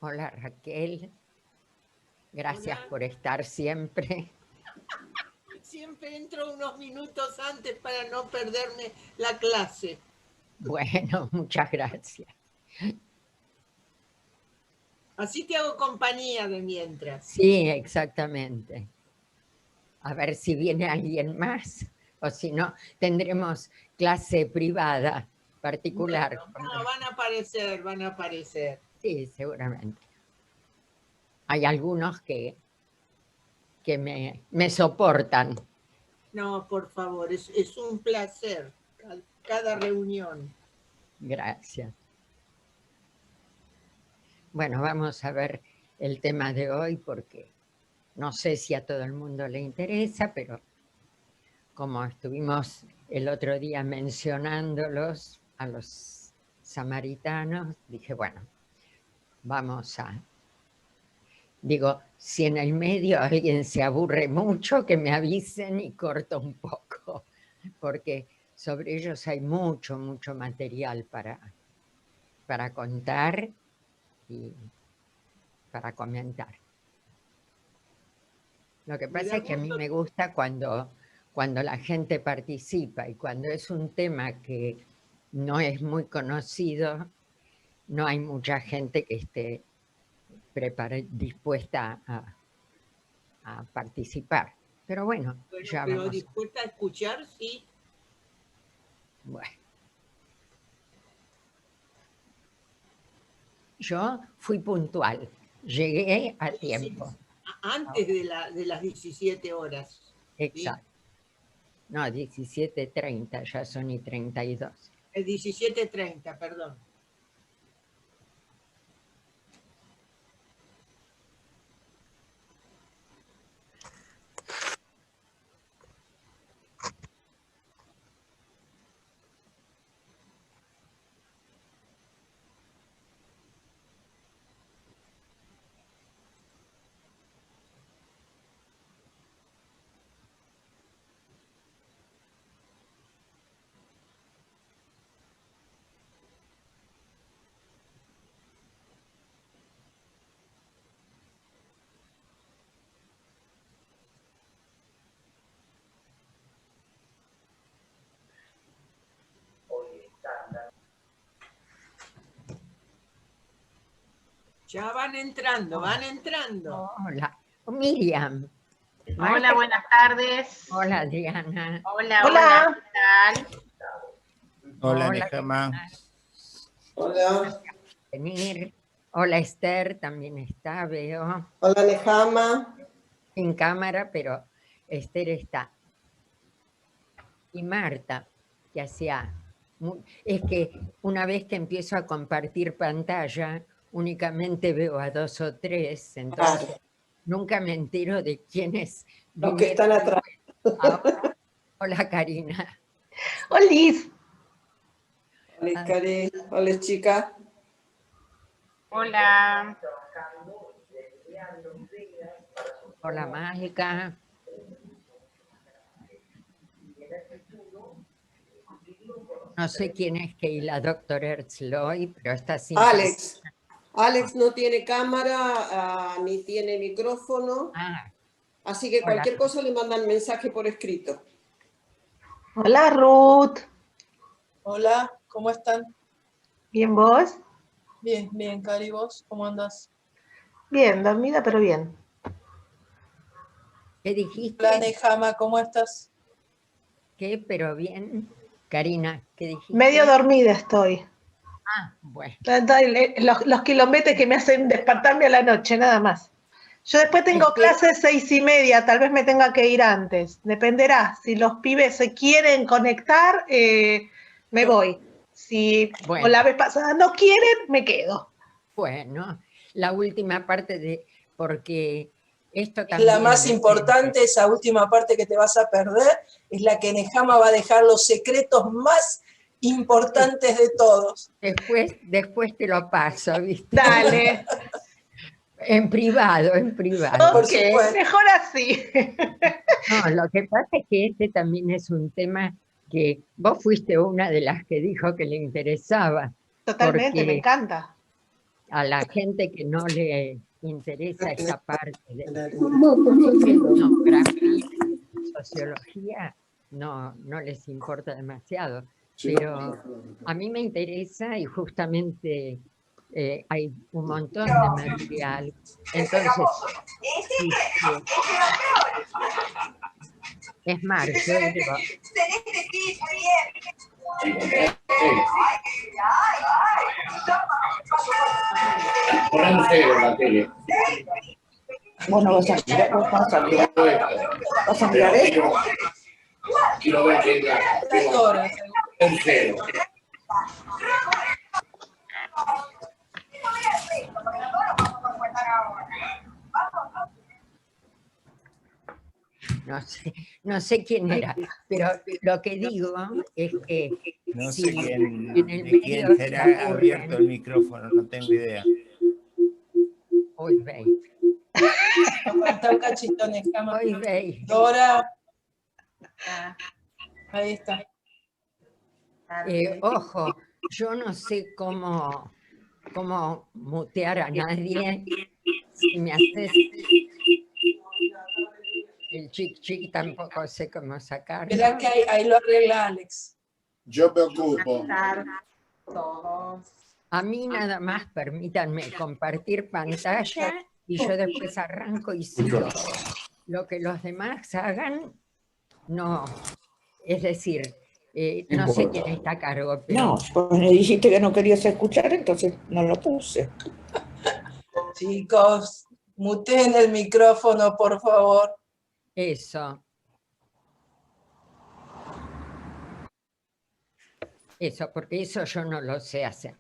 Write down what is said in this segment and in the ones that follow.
Hola Raquel, gracias Hola. por estar siempre. Siempre entro unos minutos antes para no perderme la clase. Bueno, muchas gracias. Así te hago compañía de mientras. Sí, exactamente. A ver si viene alguien más, o si no, tendremos clase privada, particular. Bueno, no, van a aparecer, van a aparecer. Sí, seguramente. Hay algunos que me soportan. No, por favor, es un placer cada reunión. Gracias. Bueno, vamos a ver el tema de hoy porque no sé si a todo el mundo le interesa, pero como estuvimos el otro día mencionándolos a los samaritanos, dije, bueno, vamos a... Digo, si en el medio alguien se aburre mucho, que me avisen y corto un poco, porque sobre ellos hay mucho, mucho material para contar y para comentar. Lo que pasa es que a mí me gusta cuando la gente participa y cuando es un tema que no es muy conocido, no hay mucha gente que esté dispuesta a participar. Pero bueno, ya pero vamos. dispuesta a escuchar, sí. Bueno. Yo fui puntual, llegué a tiempo. Sí, antes de las 17 horas. Exacto. ¿Sí? No, 17:30, ya son y 32. 17:30, perdón. Ya van entrando, van entrando. Hola, Miriam. Hola, buenas tardes. Hola, Adriana. Hola, ¿qué tal? Hola, Nehama. Hola. Venir. Hola, Esther, también está, veo. Hola, Nehama. En cámara, pero Esther está. Y Marta, que hacía... Es que una vez que empiezo a compartir pantalla, únicamente veo a 2 o 3, entonces nunca me entero de quiénes los que están atrás. Ahora, hola, Karina. Hola. Hola, Karina. Hola, chica. Hola. Hola, Mágica. No sé quién es Keila Doctor Erzloy, pero está sin... Alex no tiene cámara ni tiene micrófono. Así que cualquier cosa le mandan mensaje por escrito. Hola, Ruth. Hola, ¿cómo están? ¿Bien vos? Bien, bien, Cari, ¿vos cómo andás? Bien, dormida, pero bien. ¿Qué dijiste? Hola, Nehama, ¿cómo estás? ¿Qué? Pero bien. Karina, ¿qué dijiste? Medio dormida estoy. Bueno. Los quilombetes que me hacen despertarme a la noche, nada más. Yo después tengo clases 6:30, tal vez me tenga que ir antes. Dependerá. Si los pibes se quieren conectar, me voy. Si como la vez pasada no quieren, me quedo. Bueno, la última parte porque esto también... La más importante, esa última parte que te vas a perder, es la que Nehama va a dejar los secretos más importantes de todos. Después te lo paso, ¿viste? Dale. En privado. Ok, mejor así. No, lo que pasa es que este también es un tema que vos fuiste una de las que dijo que le interesaba. Totalmente, me encanta. a la gente que no le interesa esta parte de etnografía, sociología, no les importa demasiado. Pero a mí me interesa y justamente hay un montón de material. Entonces, es marzo. Ponen cero la tele. Bueno, vas a mirar esto. Quiero ver qué es cero. No sé quién era, pero lo que digo es que no si sé quién, en el de quién será abierto el micrófono, no tengo idea. Hoy veis. Falta un cachito, Nejama. Hoy veis. Dora. Ahí está. Ojo, yo no sé cómo mutear a nadie. Si me haces el chic tampoco sé cómo sacarlo. Verá que ahí lo arregla Alex. Yo me ocupo. A mí nada más permítanme compartir pantalla y yo después arranco y sigo. Lo que los demás hagan, no. Es decir, no sé quién está a cargo. Pero... No, pues me dijiste que no querías escuchar, entonces no lo puse. Chicos, muteen el micrófono, por favor. Eso, porque eso yo no lo sé hacer.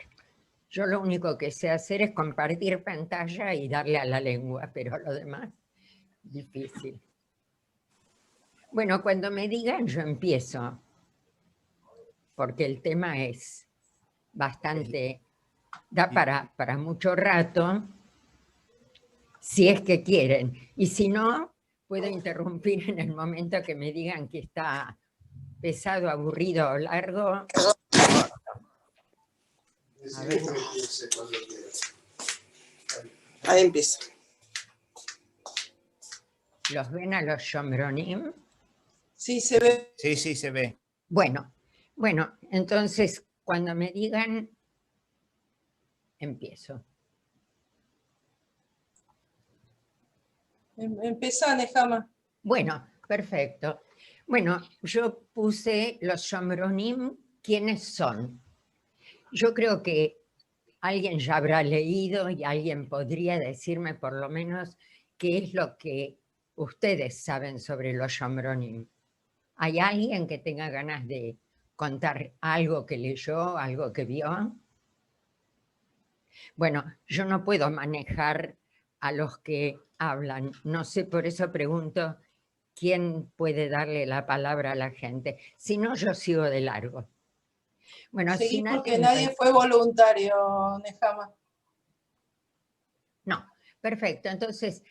Yo lo único que sé hacer es compartir pantalla y darle a la lengua, pero lo demás, difícil. Bueno, cuando me digan yo empiezo, porque el tema es bastante, da para mucho rato, si es que quieren, y si no, puedo interrumpir en el momento que me digan que está pesado, aburrido o largo. A ver. Ahí empieza. ¿Los ven a los Shomronim? Sí, se ve. Sí, se ve. Bueno, entonces cuando me digan, empiezo. Empezá, Nejama. Bueno, perfecto. Bueno, yo puse los Shomronim, ¿quiénes son? Yo creo que alguien ya habrá leído y alguien podría decirme por lo menos qué es lo que ustedes saben sobre los Shomronim. ¿Hay alguien que tenga ganas de contar algo que leyó, algo que vio? Bueno, yo no puedo manejar a los que hablan. No sé, por eso pregunto quién puede darle la palabra a la gente. Si no, yo sigo de largo. Bueno, sí, porque nadie fue voluntario, Nejama. No, perfecto. Entonces,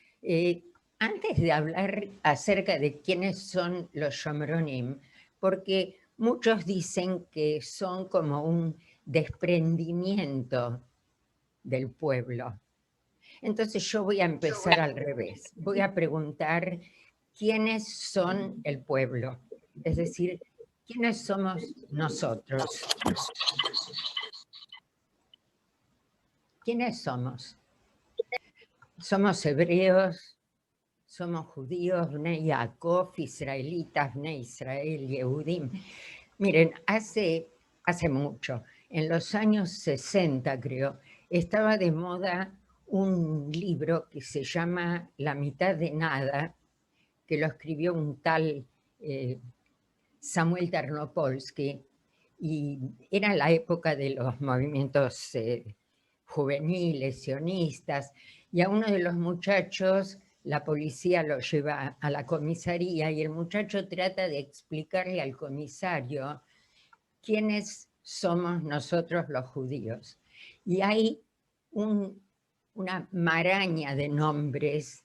antes de hablar acerca de quiénes son los Shomronim, porque muchos dicen que son como un desprendimiento del pueblo. Entonces yo voy a empezar al revés. Voy a preguntar quiénes son el pueblo. Es decir, ¿quiénes somos nosotros? ¿Quiénes somos? Somos hebreos, somos judíos, Bnei Yaakov, israelitas, Bnei Israel, Yehudim. Miren, hace mucho, en los años 60 creo, estaba de moda un libro que se llama La mitad de nada, que lo escribió un tal Samuel Tarnopolsky, y era la época de los movimientos juveniles, sionistas, y a uno de los muchachos la policía lo lleva a la comisaría y el muchacho trata de explicarle al comisario quiénes somos nosotros los judíos. Y hay una maraña de nombres,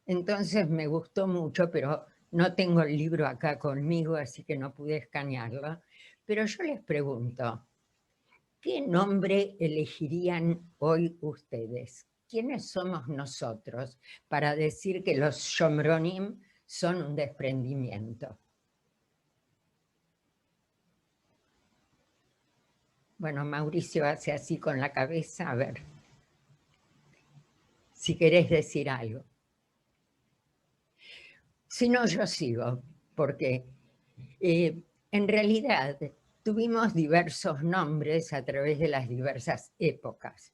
entonces me gustó mucho, pero no tengo el libro acá conmigo, así que no pude escanearlo. Pero yo les pregunto, ¿qué nombre elegirían hoy ustedes? ¿Quiénes somos nosotros para decir que los Shomronim son un desprendimiento? Bueno, Mauricio hace así con la cabeza, a ver, si querés decir algo. Si no, yo sigo, porque en realidad tuvimos diversos nombres a través de las diversas épocas.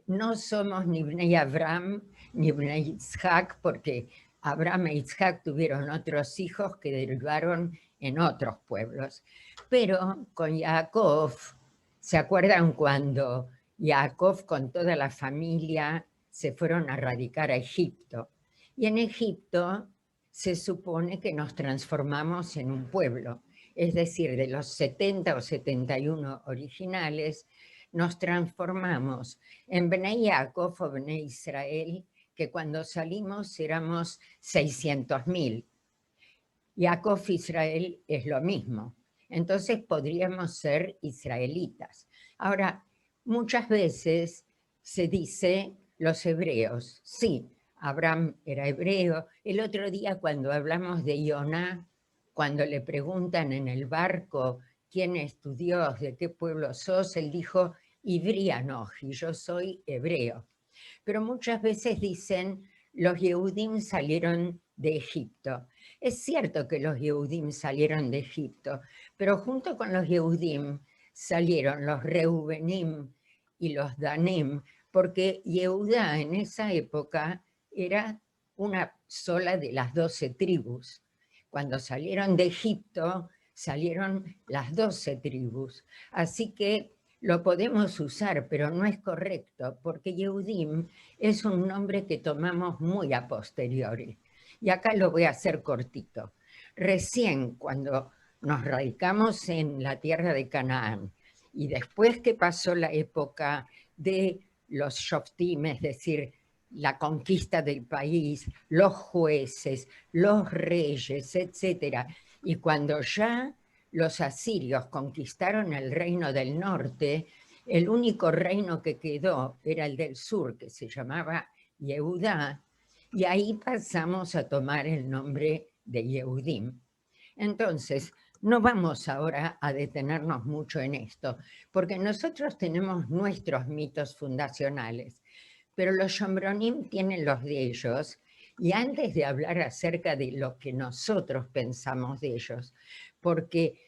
No somos ni Bnei Abraham ni Bnei Yitzhak, porque Abraham e Yitzhak tuvieron otros hijos que derivaron en otros pueblos. Pero con Jacob, ¿se acuerdan cuando Jacob con toda la familia se fueron a radicar a Egipto? Y en Egipto se supone que nos transformamos en un pueblo, es decir, de los 70 o 71 originales, nos transformamos en Bnei Jacob o Bnei Israel, que cuando salimos éramos 600.000. Jacob Israel es lo mismo. Entonces podríamos ser israelitas. Ahora, muchas veces se dice los hebreos. Sí, Abraham era hebreo. El otro día cuando hablamos de Yoná, cuando le preguntan en el barco quién es tu Dios, de qué pueblo sos, él dijo, Ivri Anoji, yo soy hebreo. Pero muchas veces dicen, los Yehudim salieron de Egipto. Es cierto que los Yehudim salieron de Egipto, pero junto con los Yehudim salieron los Reubenim y los Danim, porque Yehudá en esa época era una sola de las 12 tribus. Cuando salieron de Egipto, salieron las 12 tribus. Así que lo podemos usar, pero no es correcto, porque Yehudim es un nombre que tomamos muy a posteriori. Y acá lo voy a hacer cortito. Recién cuando nos radicamos en la tierra de Canaán, y después que pasó la época de los shoftim, es decir, la conquista del país, los jueces, los reyes, etc. Y cuando ya los asirios conquistaron el reino del norte, el único reino que quedó era el del sur, que se llamaba Yehudá, y ahí pasamos a tomar el nombre de Yehudim. Entonces, no vamos ahora a detenernos mucho en esto, porque nosotros tenemos nuestros mitos fundacionales, pero los Shomronim tienen los de ellos, y antes de hablar acerca de lo que nosotros pensamos de ellos, porque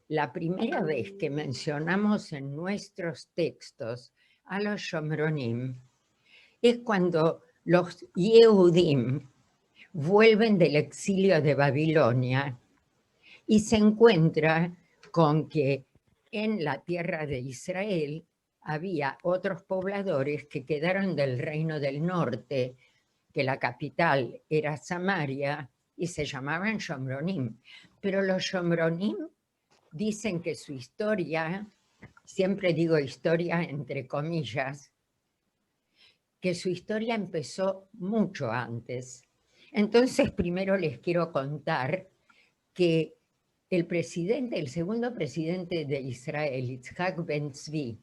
la primera vez que mencionamos en nuestros textos a los Shomronim es cuando los Yehudim vuelven del exilio de Babilonia y se encuentra con que en la tierra de Israel había otros pobladores que quedaron del reino del norte, que la capital era Samaria, y se llamaban Shomronim. Pero los Shomronim dicen que su historia, siempre digo historia entre comillas, que su historia empezó mucho antes. Entonces, primero les quiero contar que el segundo presidente de Israel, Yitzhak Ben-Zvi,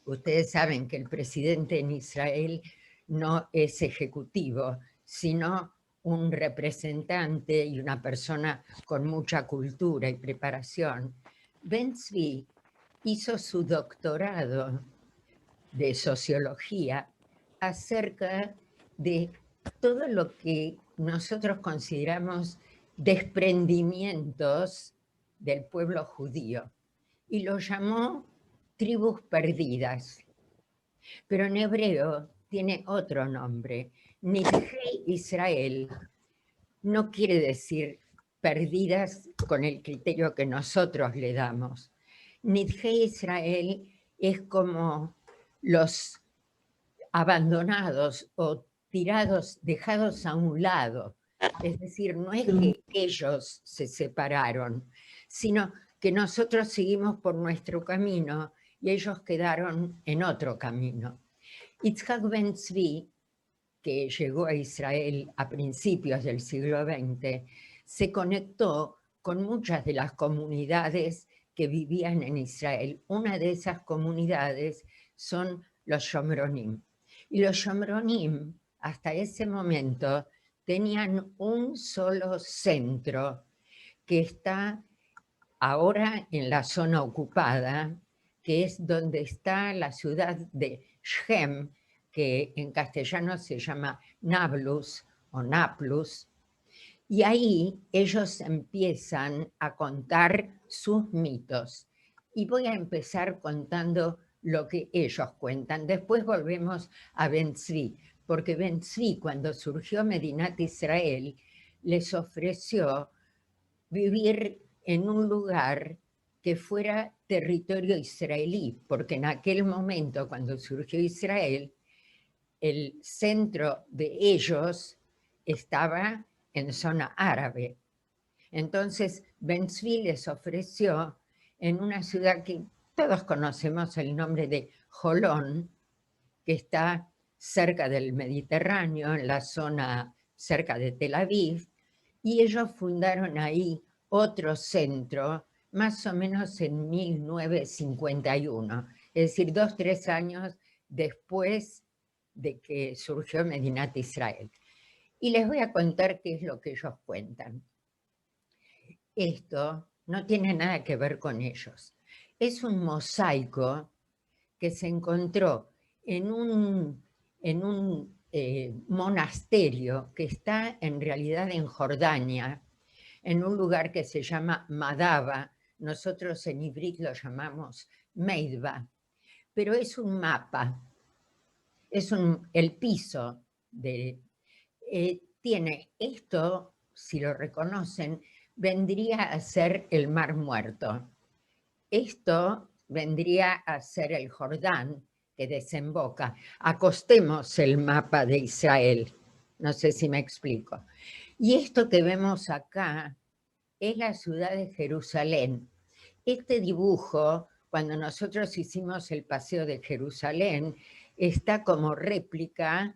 ustedes saben que el presidente en Israel no es ejecutivo, sino un representante y una persona con mucha cultura y preparación. Ben-Zvi hizo su doctorado de sociología acerca de todo lo que nosotros consideramos desprendimientos del pueblo judío y lo llamó tribus perdidas. Pero en hebreo tiene otro nombre. Nidhei Israel no quiere decir perdidas con el criterio que nosotros le damos. Nidhei Israel es como los abandonados o tirados, dejados a un lado. Es decir, no es que ellos se separaron, sino que nosotros seguimos por nuestro camino y ellos quedaron en otro camino. Yitzhak Ben-Zvi, que llegó a Israel a principios del siglo XX, se conectó con muchas de las comunidades que vivían en Israel. Una de esas comunidades son los Shomronim. Y los Shomronim, hasta ese momento, tenían un solo centro que está ahora en la zona ocupada, que es donde está la ciudad de Shem, que en castellano se llama Nablus o Naplus, y ahí ellos empiezan a contar sus mitos. Y voy a empezar contando lo que ellos cuentan. Después volvemos a Ben Tzvi, porque Ben Tzvi, cuando surgió Medinat Israel, les ofreció vivir en un lugar que fuera territorio israelí, porque en aquel momento, cuando surgió Israel, el centro de ellos estaba en zona árabe. Entonces, Ben Tzvi les ofreció en una ciudad que todos conocemos el nombre de Jolón, que está cerca del Mediterráneo, en la zona cerca de Tel Aviv, y ellos fundaron ahí otro centro, más o menos en 1951, es decir, 2 o 3 años después de que surgió Medinat Israel. Y les voy a contar qué es lo que ellos cuentan. Esto no tiene nada que ver con ellos. Es un mosaico que se encontró en un monasterio que está en realidad en Jordania, en un lugar que se llama Madaba. Nosotros en Ivrit lo llamamos Meidba, pero es un mapa, es el piso de... tiene esto, si lo reconocen, vendría a ser el Mar Muerto. Esto vendría a ser el Jordán que desemboca. Acostemos el mapa de Israel. No sé si me explico. Y esto que vemos acá es la ciudad de Jerusalén. Este dibujo, cuando nosotros hicimos el paseo de Jerusalén, está como réplica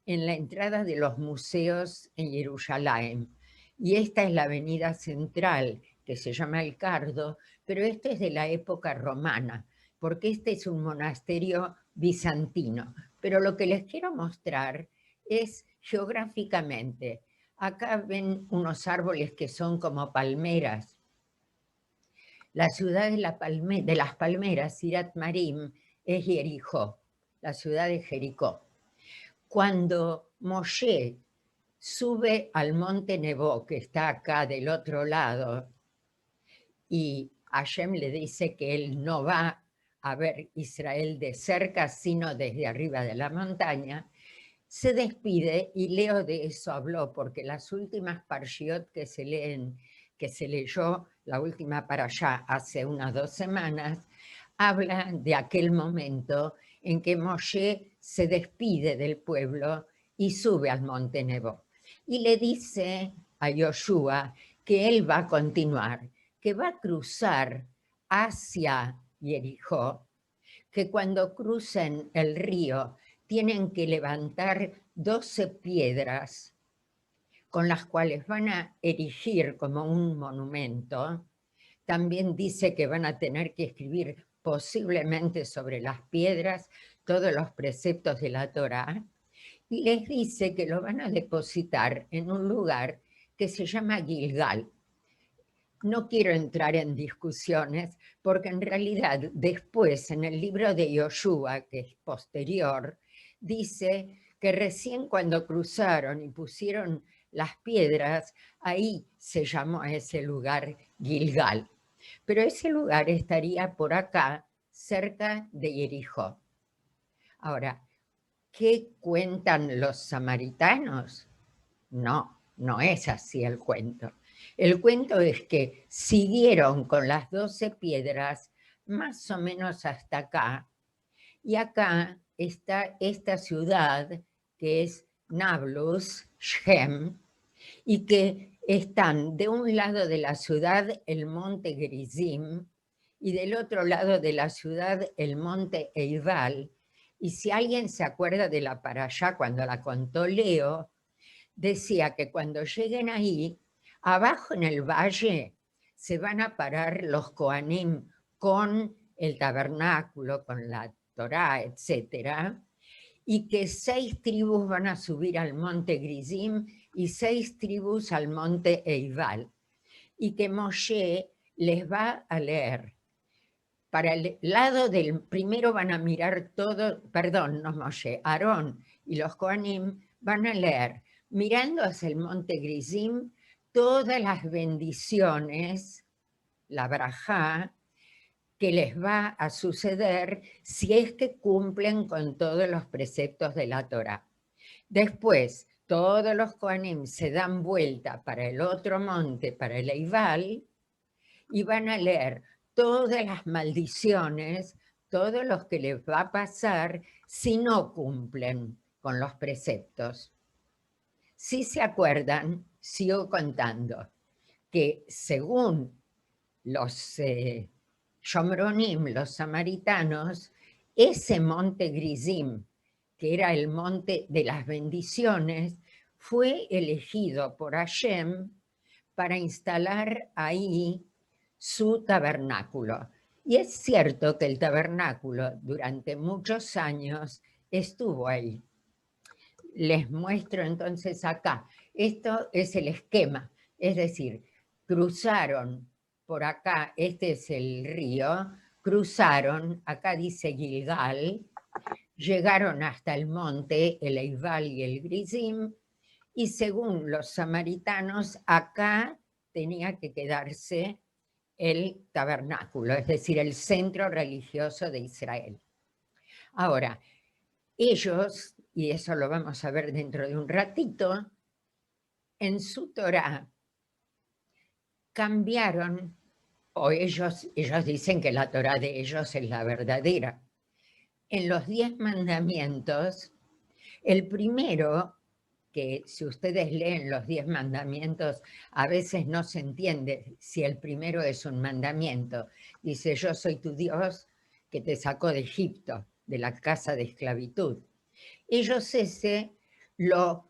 en la entrada de los museos en Jerusalén. Y esta es la avenida central, que se llama El Cardo, pero este es de la época romana, porque este es un monasterio bizantino. Pero lo que les quiero mostrar es geográficamente. Acá ven unos árboles que son como palmeras. La ciudad de las palmeras, Sirat Marim, es Jericó, la ciudad de Jericó. Cuando Moshe sube al monte Nebo, que está acá del otro lado, y Hashem le dice que él no va a ver Israel de cerca, sino desde arriba de la montaña, se despide, y Leo de eso habló, porque las últimas parshiot que se leen, que se leyó, la última para allá hace unas 2 semanas, habla de aquel momento en que Moshe se despide del pueblo y sube al monte Nebo. Y le dice a Yoshua que él va a continuar, que va a cruzar hacia Jericó, que cuando crucen el río tienen que levantar 12 piedras con las cuales van a erigir como un monumento. También dice que van a tener que escribir posiblemente sobre las piedras todos los preceptos de la Torá, y les dice que lo van a depositar en un lugar que se llama Gilgal. No quiero entrar en discusiones, porque en realidad después en el libro de Yoshua, que es posterior, dice que recién cuando cruzaron y pusieron las piedras, ahí se llamó a ese lugar Gilgal. Pero ese lugar estaría por acá, cerca de Jericó. Ahora, ¿qué cuentan los samaritanos? No, no es así el cuento. El cuento es que siguieron con las 12 piedras más o menos hasta acá, y acá está esta ciudad que es Nablus, Shem, y que están de un lado de la ciudad el monte Gerizim y del otro lado de la ciudad el monte Eival. Y si alguien se acuerda de la parashá cuando la contó Leo, decía que cuando lleguen ahí, abajo en el valle se van a parar los Kohanim con el tabernáculo, con la Torá, etc., y que 6 tribus van a subir al monte Grizim y 6 tribus al monte Eibal, y que Moshe les va a leer. Para el lado del primero van a mirar todo, perdón, no Moshe, Aarón y los Kohanim van a leer, mirando hacia el monte Grizim, todas las bendiciones, la brajá, que les va a suceder si es que cumplen con todos los preceptos de la Torá. Después, todos los Kohanim se dan vuelta para el otro monte, para el Eibal, y van a leer todas las maldiciones, todo lo que les va a pasar si no cumplen con los preceptos. Si se acuerdan, sigo contando, que según los Shomronim, los samaritanos, ese monte Grizim, que era el monte de las bendiciones, fue elegido por Hashem para instalar ahí su tabernáculo. Y es cierto que el tabernáculo durante muchos años estuvo ahí. Les muestro entonces acá. Esto es el esquema, es decir, cruzaron por acá, este es el río, cruzaron, acá dice Gilgal, llegaron hasta el monte, el Eibal y el Grizim, y según los samaritanos, acá tenía que quedarse el tabernáculo, es decir, el centro religioso de Israel. Ahora, ellos, y eso lo vamos a ver dentro de un ratito, en su Torá cambiaron, o ellos dicen que la Torá de ellos es la verdadera. En los 10 mandamientos, el primero, que si ustedes leen los 10 mandamientos, a veces no se entiende si el primero es un mandamiento. Dice, yo soy tu Dios que te sacó de Egipto, de la casa de esclavitud. Ellos ese lo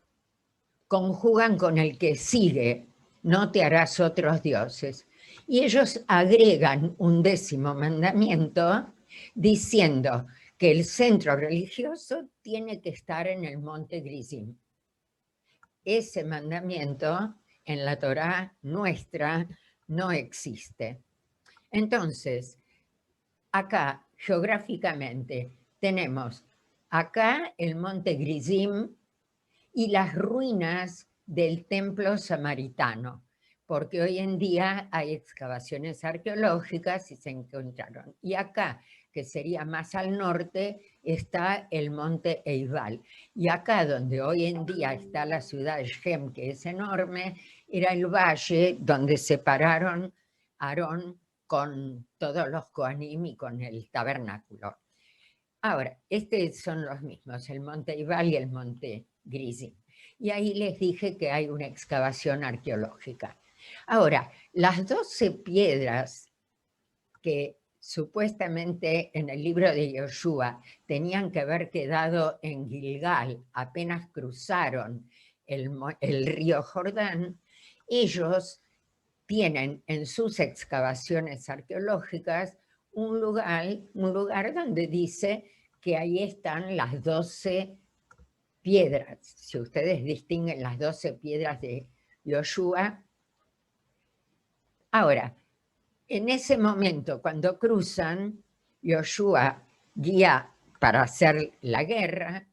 conjugan con el que sigue, no te harás otros dioses. Y ellos agregan un 10º mandamiento diciendo que el centro religioso tiene que estar en el monte Grizim. Ese mandamiento en la Torá nuestra no existe. Entonces, acá geográficamente tenemos acá el monte Grizim y las ruinas del templo samaritano, porque hoy en día hay excavaciones arqueológicas y se encontraron. Y acá, que sería más al norte, está el monte Eibal. Y acá, donde hoy en día está la ciudad de Shem, que es enorme, era el valle donde separaron Aarón con todos los Kohanim y con el tabernáculo. Ahora, estos son los mismos, el monte Eibal y el monte Grizim. Y ahí les dije que hay una excavación arqueológica. Ahora, las 12 piedras que supuestamente en el libro de Yoshua tenían que haber quedado en Gilgal apenas cruzaron el río Jordán, ellos tienen en sus excavaciones arqueológicas un lugar donde dice que ahí están las 12 piedras. Si ustedes distinguen las 12 piedras de Yoshua. Ahora, en ese momento, cuando cruzan, Yoshua guía para hacer la guerra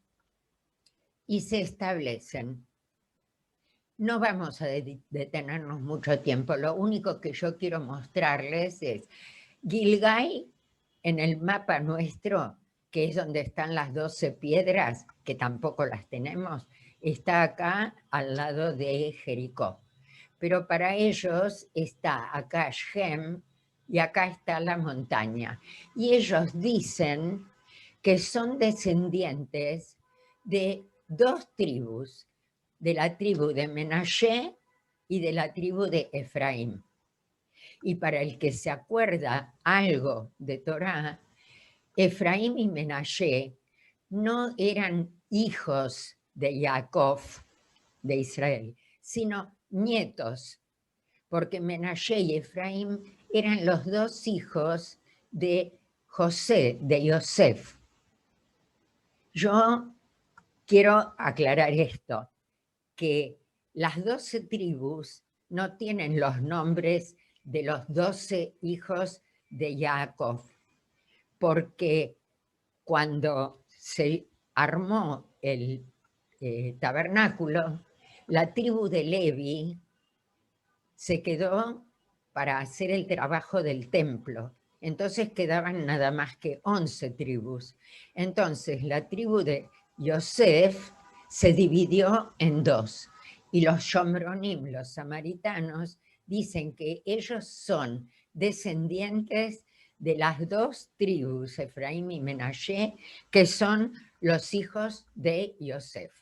y se establecen. No vamos a detenernos mucho tiempo. Lo único que yo quiero mostrarles es Gilgal, en el mapa nuestro, que es donde están las 12 piedras, que tampoco las tenemos, está acá al lado de Jericó. Pero para ellos está acá Shem y acá está la montaña. Y ellos dicen que son descendientes de 2 tribus, de la tribu de Menashe y de la tribu de Efraín. Y para el que se acuerda algo de Torá, Efraín y Menashe no eran hijos de Jacob, de Israel, sino nietos, porque Menashe y Efraín eran los dos hijos de José, de Yosef. Yo quiero aclarar esto, que las 12 tribus no tienen los nombres de los 12 hijos de Jacob, porque cuando se armó el tabernáculo, la tribu de Levi se quedó para hacer el trabajo del templo. Entonces quedaban nada más que 11 tribus. Entonces la tribu de Yosef se dividió en dos. Y los Shomronim, los samaritanos, dicen que ellos son descendientes de las dos tribus, Efraín y Menashe, que son los hijos de Yosef.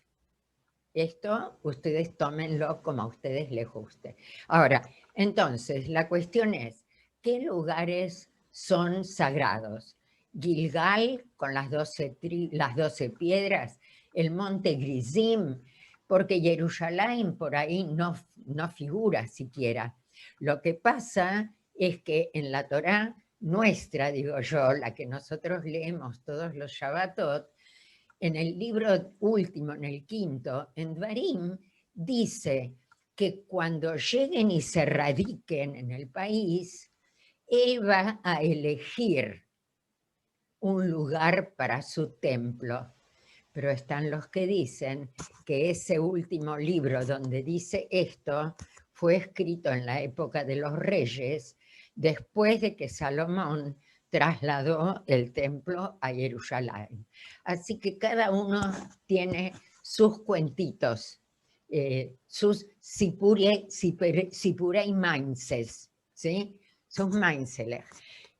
Esto ustedes tómenlo como a ustedes les guste. Ahora, entonces, la cuestión es, ¿qué lugares son sagrados? Gilgal, con las 12 piedras, el monte Grizim, porque Jerusalén por ahí no figura siquiera. Lo que pasa es que en la Torá nuestra, digo yo, la que nosotros leemos todos los Shabbatot, en el libro último, en el quinto, en Dvarim, dice que cuando lleguen y se radiquen en el país, él va a elegir un lugar para su templo. Pero están los que dicen que ese último libro donde dice esto fue escrito en la época de los reyes, después de que Salomón trasladó el templo a Jerusalén. Así que cada uno tiene sus cuentitos, sus sipurei mainses, ¿sí? Sus mainseles.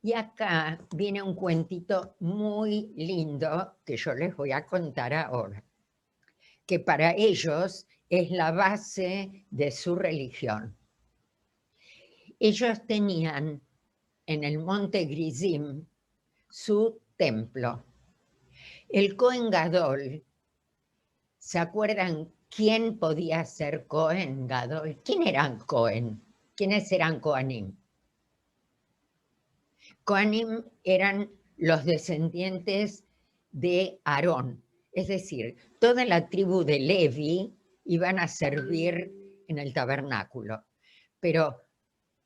Y acá viene un cuentito muy lindo que yo les voy a contar ahora, que para ellos es la base de su religión. Ellos tenían en el monte Grizim su templo. El Cohen Gadol, ¿se acuerdan quién podía ser Cohen Gadol? ¿Quién eran Cohen? ¿Quiénes eran Coanim? Coanim eran los descendientes de Aarón, es decir, toda la tribu de Levi iban a servir en el tabernáculo, pero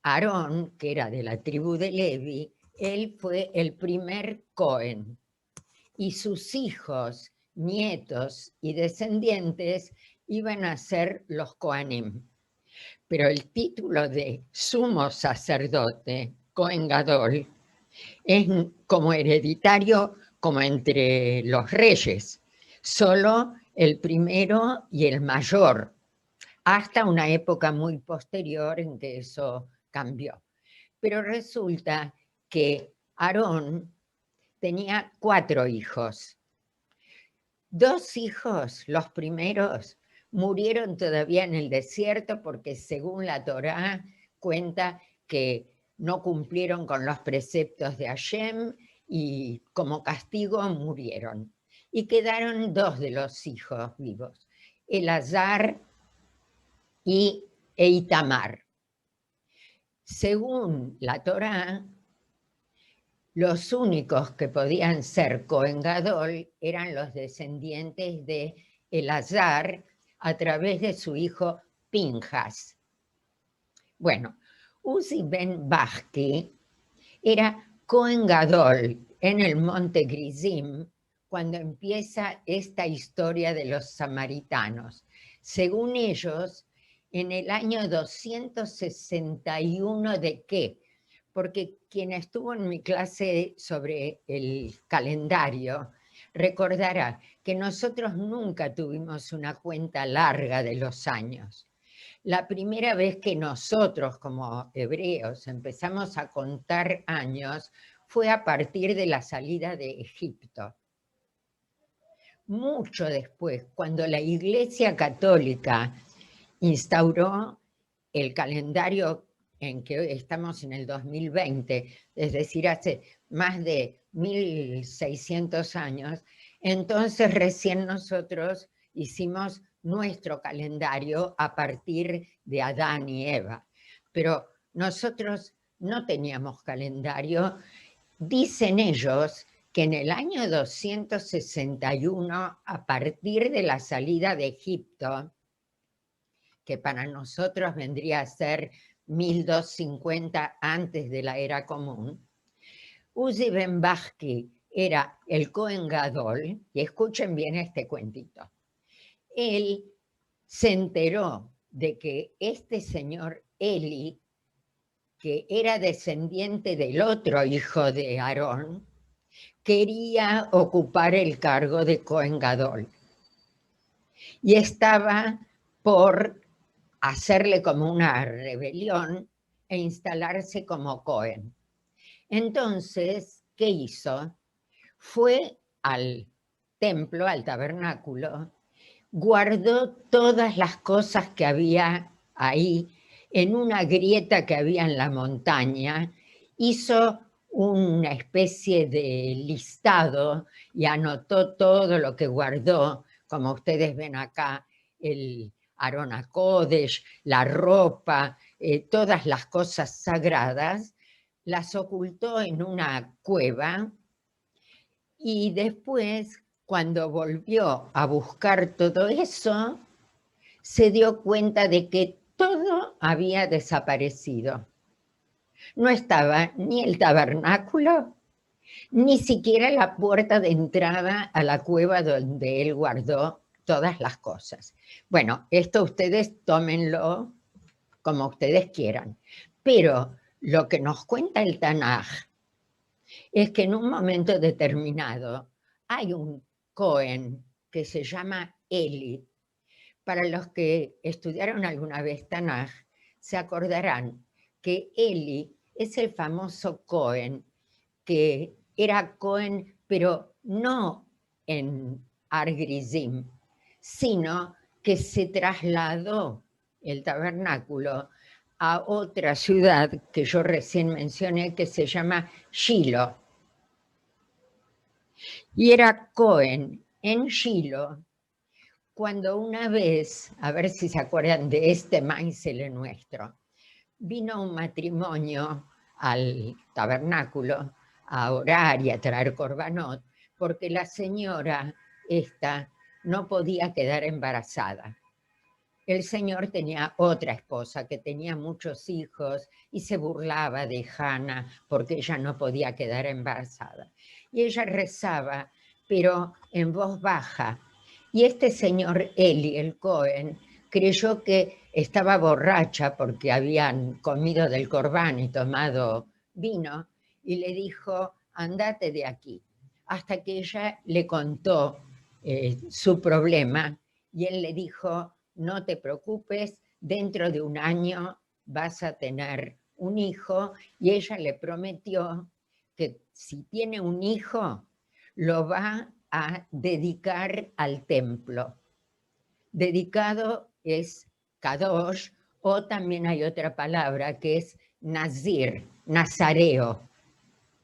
Aarón, que era de la tribu de Levi, él fue el primer Cohen, y sus hijos, nietos y descendientes iban a ser los Coanim. Pero el título de sumo sacerdote, Cohen Gadol, es como hereditario, como entre los reyes, solo el primero y el mayor, hasta una época muy posterior en que eso cambió. Pero resulta que Aarón tenía 4 hijos. 2 hijos, los primeros, murieron todavía en el desierto porque según la Torá cuenta que no cumplieron con los preceptos de Hashem y como castigo murieron. Y quedaron 2 de los hijos vivos, Elazar y Itamar. Según la Torá, los únicos que podían ser Cohen Gadol eran los descendientes de Elazar a través de su hijo Pinjas. Bueno, Uzi ben Bachki era Cohen Gadol en el monte Grizim cuando empieza esta historia de los samaritanos. Según ellos, en el año 261 ¿de qué? Porque quien estuvo en mi clase sobre el calendario recordará que nosotros nunca tuvimos una cuenta larga de los años. La primera vez que nosotros como hebreos empezamos a contar años fue a partir de la salida de Egipto. Mucho después, cuando la Iglesia Católica instauró el calendario en que estamos en el 2020, es decir, hace más de 1600 años, entonces recién nosotros hicimos nuestro calendario a partir de Adán y Eva. pero nosotros no teníamos calendario. Dicen ellos que en el año 261, a partir de la salida de Egipto, que para nosotros vendría a ser 1250 antes de la era común, Uzi ben Bakki era el Cohen Gadol, y escuchen bien este cuentito. Él se enteró de que este señor Eli, que era descendiente del otro hijo de Aarón, quería ocupar el cargo de Cohen Gadol. Y estaba por hacerle como una rebelión e instalarse como Cohen. Entonces, ¿qué hizo? Fue al templo, al tabernáculo, guardó todas las cosas que había ahí en una grieta que había en la montaña, hizo una especie de listado y anotó todo lo que guardó, como ustedes ven acá, el Aarón HaKodesh, la ropa, todas las cosas sagradas, las ocultó en una cueva y después, cuando volvió a buscar todo eso, se dio cuenta de que todo había desaparecido. No estaba ni el tabernáculo, ni siquiera la puerta de entrada a la cueva donde él guardó todas las cosas. Bueno, esto ustedes tómenlo como ustedes quieran, pero lo que nos cuenta el Tanaj es que en un momento determinado hay un Cohen que se llama Eli. Para los que estudiaron alguna vez Tanaj, se acordarán que Eli es el famoso Cohen, que era Cohen, pero no en Har Gerizim, sino que se trasladó el tabernáculo a otra ciudad que yo recién mencioné, que se llama Shiloh. Y era Cohen en Shiloh cuando una vez, a ver si se acuerdan de este maizele nuestro, vino un matrimonio al tabernáculo a orar y a traer corbanot, porque la señora esta no podía quedar embarazada. El señor tenía otra esposa que tenía muchos hijos y se burlaba de Hannah porque ella no podía quedar embarazada. Y ella rezaba, pero en voz baja. Y este señor Eli, el Cohen, creyó que estaba borracha porque habían comido del corbán y tomado vino, y le dijo, andate de aquí. Hasta que ella le contó su problema, y él le dijo, no te preocupes, dentro de un año vas a tener un hijo, y ella le prometió que si tiene un hijo, lo va a dedicar al templo. Dedicado es kadosh, o también hay otra palabra que es nazir, nazareo.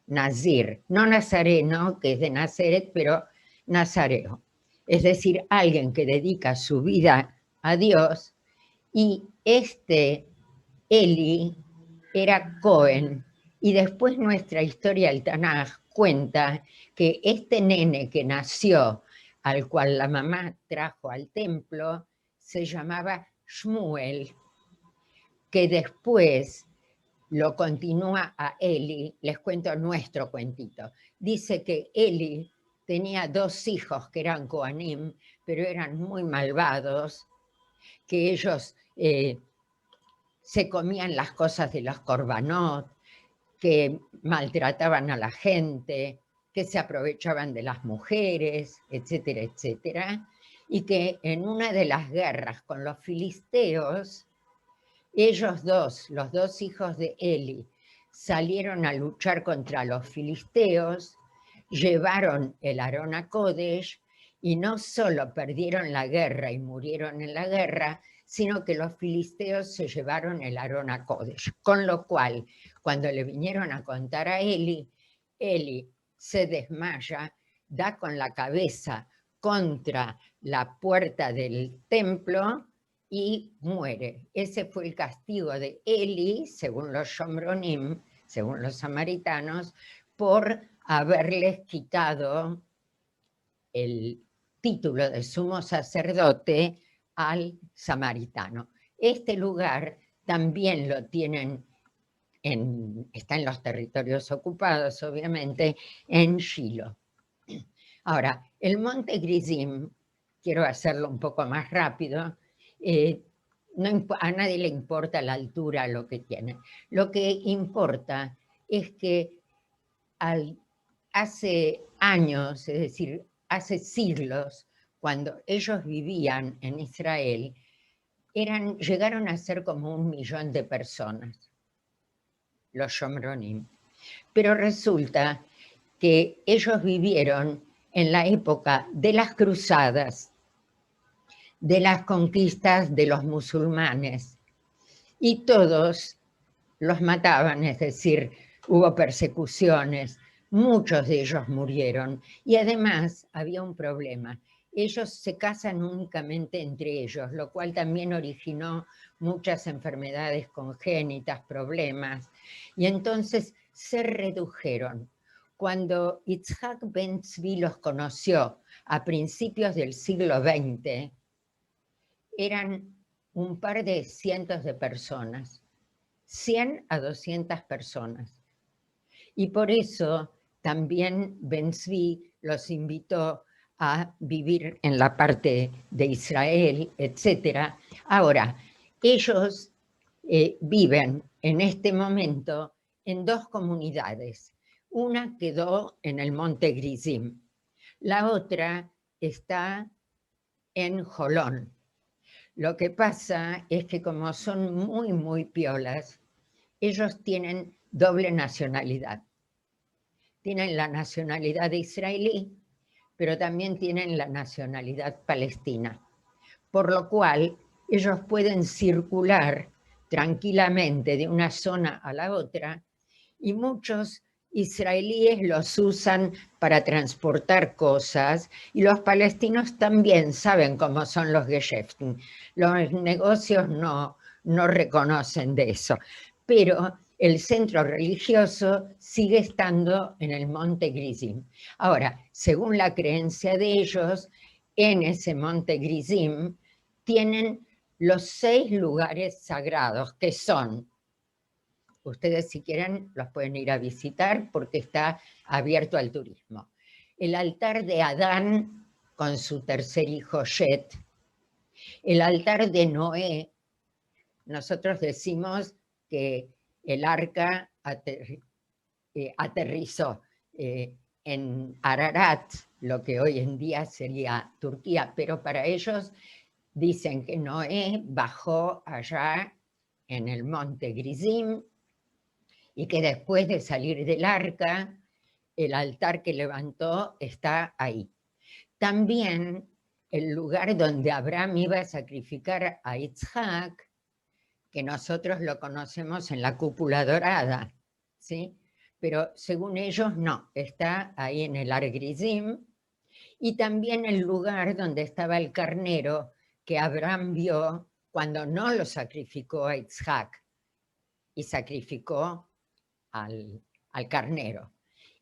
Nazir, no nazareno, que es de Nazaret, pero nazareo. Es decir, alguien que dedica su vida a Dios, y este Eli era Cohen, y después nuestra historia, el Tanaj, cuenta que este nene que nació, al cual la mamá trajo al templo, se llamaba Shmuel, que después lo continúa a Eli. Les cuento nuestro cuentito. Dice que Eli tenía 2 hijos que eran Kohanim, pero eran muy malvados, que ellos se comían las cosas de los korbanot, que maltrataban a la gente, que se aprovechaban de las mujeres, etcétera, etcétera, y que en una de las guerras con los filisteos, ellos dos, los 2 hijos de Eli, salieron a luchar contra los filisteos, llevaron el Aarón HaKodesh, y no solo perdieron la guerra y murieron en la guerra, sino que los filisteos se llevaron el Aarón HaKodesh. Con lo cual, cuando le vinieron a contar a Eli, Eli se desmaya, da con la cabeza contra la puerta del templo y muere. Ese fue el castigo de Eli, según los Shomronim, según los samaritanos, por haberles quitado el título de sumo sacerdote al samaritano. Este lugar también lo tienen, está en los territorios ocupados, obviamente, en Shiloh. Ahora, el monte Gerizim, quiero hacerlo un poco más rápido, a nadie le importa la altura, lo que tiene. Lo que importa es que hace años, es decir, hace siglos, cuando ellos vivían en Israel, llegaron a ser como 1 millón de personas, los Shomronim. Pero resulta que ellos vivieron en la época de las cruzadas, de las conquistas de los musulmanes, y todos los mataban, es decir, hubo persecuciones, muchos de ellos murieron, y además había un problema. Ellos se casan únicamente entre ellos, lo cual también originó muchas enfermedades congénitas, problemas, y entonces se redujeron. Cuando Yitzhak Ben Tzvi los conoció a principios del siglo XX, eran un par de cientos de personas, 100 a 200 personas. Y por eso también Ben Tzvi los invitó a vivir en la parte de Israel, etc. Ahora, ellos viven en este momento en 2 comunidades. Una quedó en el monte Gerizim, la otra está en Jolón. Lo que pasa es que como son muy, muy piolas, ellos tienen doble nacionalidad. Tienen la nacionalidad israelí, pero también tienen la nacionalidad palestina. Por lo cual, ellos pueden circular tranquilamente de una zona a la otra, y muchos israelíes los usan para transportar cosas, y los palestinos también saben cómo son los Geschäften. Los negocios no reconocen de eso, pero el centro religioso sigue estando en el monte Gerizim. Ahora, según la creencia de ellos, en ese monte Gerizim tienen los 6 lugares sagrados, que son, ustedes si quieren los pueden ir a visitar porque está abierto al turismo. El altar de Adán con su tercer hijo Shet, el altar de Noé. Nosotros decimos que el arca aterrizó en Ararat, lo que hoy en día sería Turquía, pero para ellos dicen que Noé bajó allá en el monte Gerizim, y que después de salir del arca, el altar que levantó está ahí. También el lugar donde Abraham iba a sacrificar a Yitzhak, que nosotros lo conocemos en la cúpula dorada, ¿sí? Pero según ellos no, está ahí en el Har Gerizim, y también el lugar donde estaba el carnero que Abraham vio cuando no lo sacrificó a Yitzhak, y sacrificó al carnero.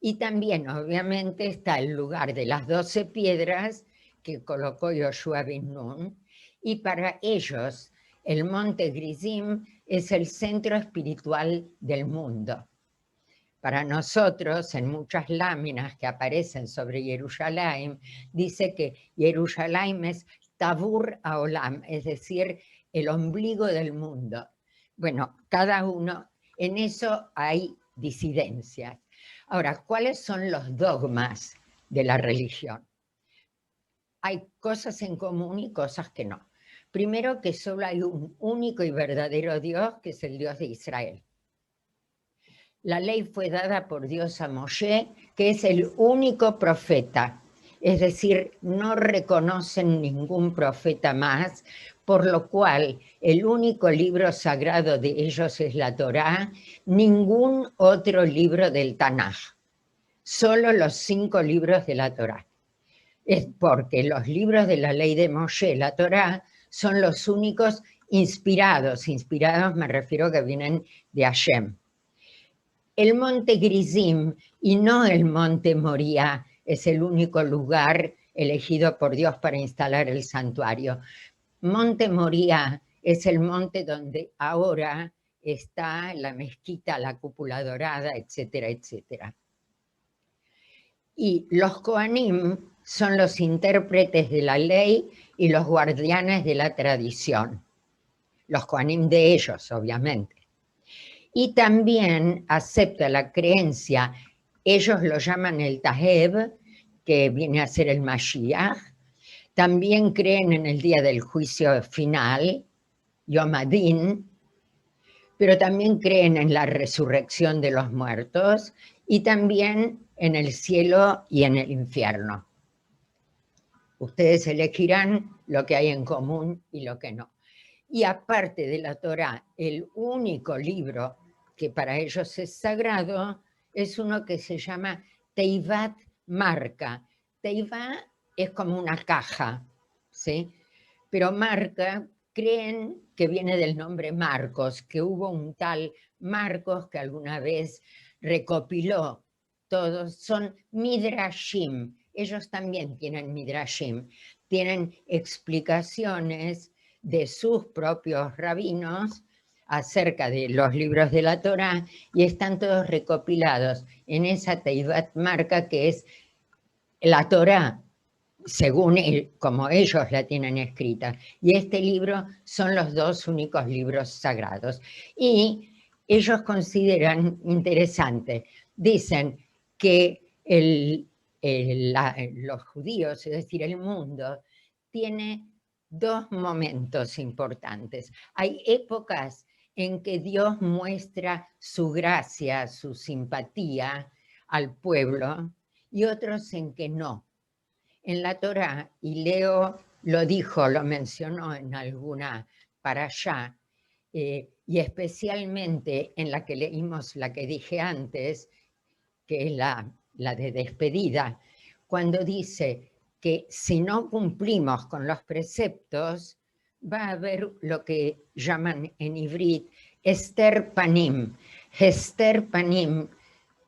Y también, obviamente, está el lugar de las 12 piedras que colocó Yoshua Ben Nun, y para ellos el monte Gerizim es el centro espiritual del mundo. Para nosotros, en muchas láminas que aparecen sobre Jerusalén, dice que Jerusalén es Tabur Haolam, es decir, el ombligo del mundo. Bueno, cada uno, en eso hay disidencias. Ahora, ¿cuáles son los dogmas de la religión? Hay cosas en común y cosas que no. Primero, que solo hay un único y verdadero Dios, que es el Dios de Israel. La ley fue dada por Dios a Moshe, que es el único profeta. Es decir, no reconocen ningún profeta más, por lo cual el único libro sagrado de ellos es la Torá, ningún otro libro del Tanaj, solo los 5 libros de la Torá. Es porque los libros de la ley de Moshe, la Torá, son los únicos inspirados me refiero que vienen de Hashem. El monte Gerizim y no el monte Moría es el único lugar elegido por Dios para instalar el santuario. Monte Moría es el monte donde ahora está la mezquita, la cúpula dorada, etcétera, etcétera. Y los Kohanim son los intérpretes de la ley y los guardianes de la tradición. Los Kohanim de ellos, obviamente. Y también acepta la creencia, ellos lo llaman el Taheb, que viene a ser el Mashiach. También creen en el día del juicio final, Yom Adin, pero también creen en la resurrección de los muertos y también en el cielo y en el infierno. Ustedes elegirán lo que hay en común y lo que no. Y aparte de la Torá, el único libro que para ellos es sagrado es uno que se llama Teivat Marca. Teivat es como una caja, ¿sí? Pero Marca creen que viene del nombre Marcos, que hubo un tal Marcos que alguna vez recopiló todos, son Midrashim. Ellos también tienen Midrashim, tienen explicaciones de sus propios rabinos acerca de los libros de la Torá y están todos recopilados en esa Teivat Marca que es la Torá, según como ellos la tienen escrita. Y este libro son los dos únicos libros sagrados. Y ellos consideran interesante, dicen que los judíos, es decir, el mundo, tiene dos momentos importantes. Hay épocas en que Dios muestra su gracia, su simpatía al pueblo, y otros en que no. En la Torá, y Leo lo dijo, lo mencionó en alguna parashá, y especialmente en la que leímos, la que dije antes, que es la de despedida, cuando dice que si no cumplimos con los preceptos, va a haber lo que llaman en ivrit Ester Panim. Ester Panim,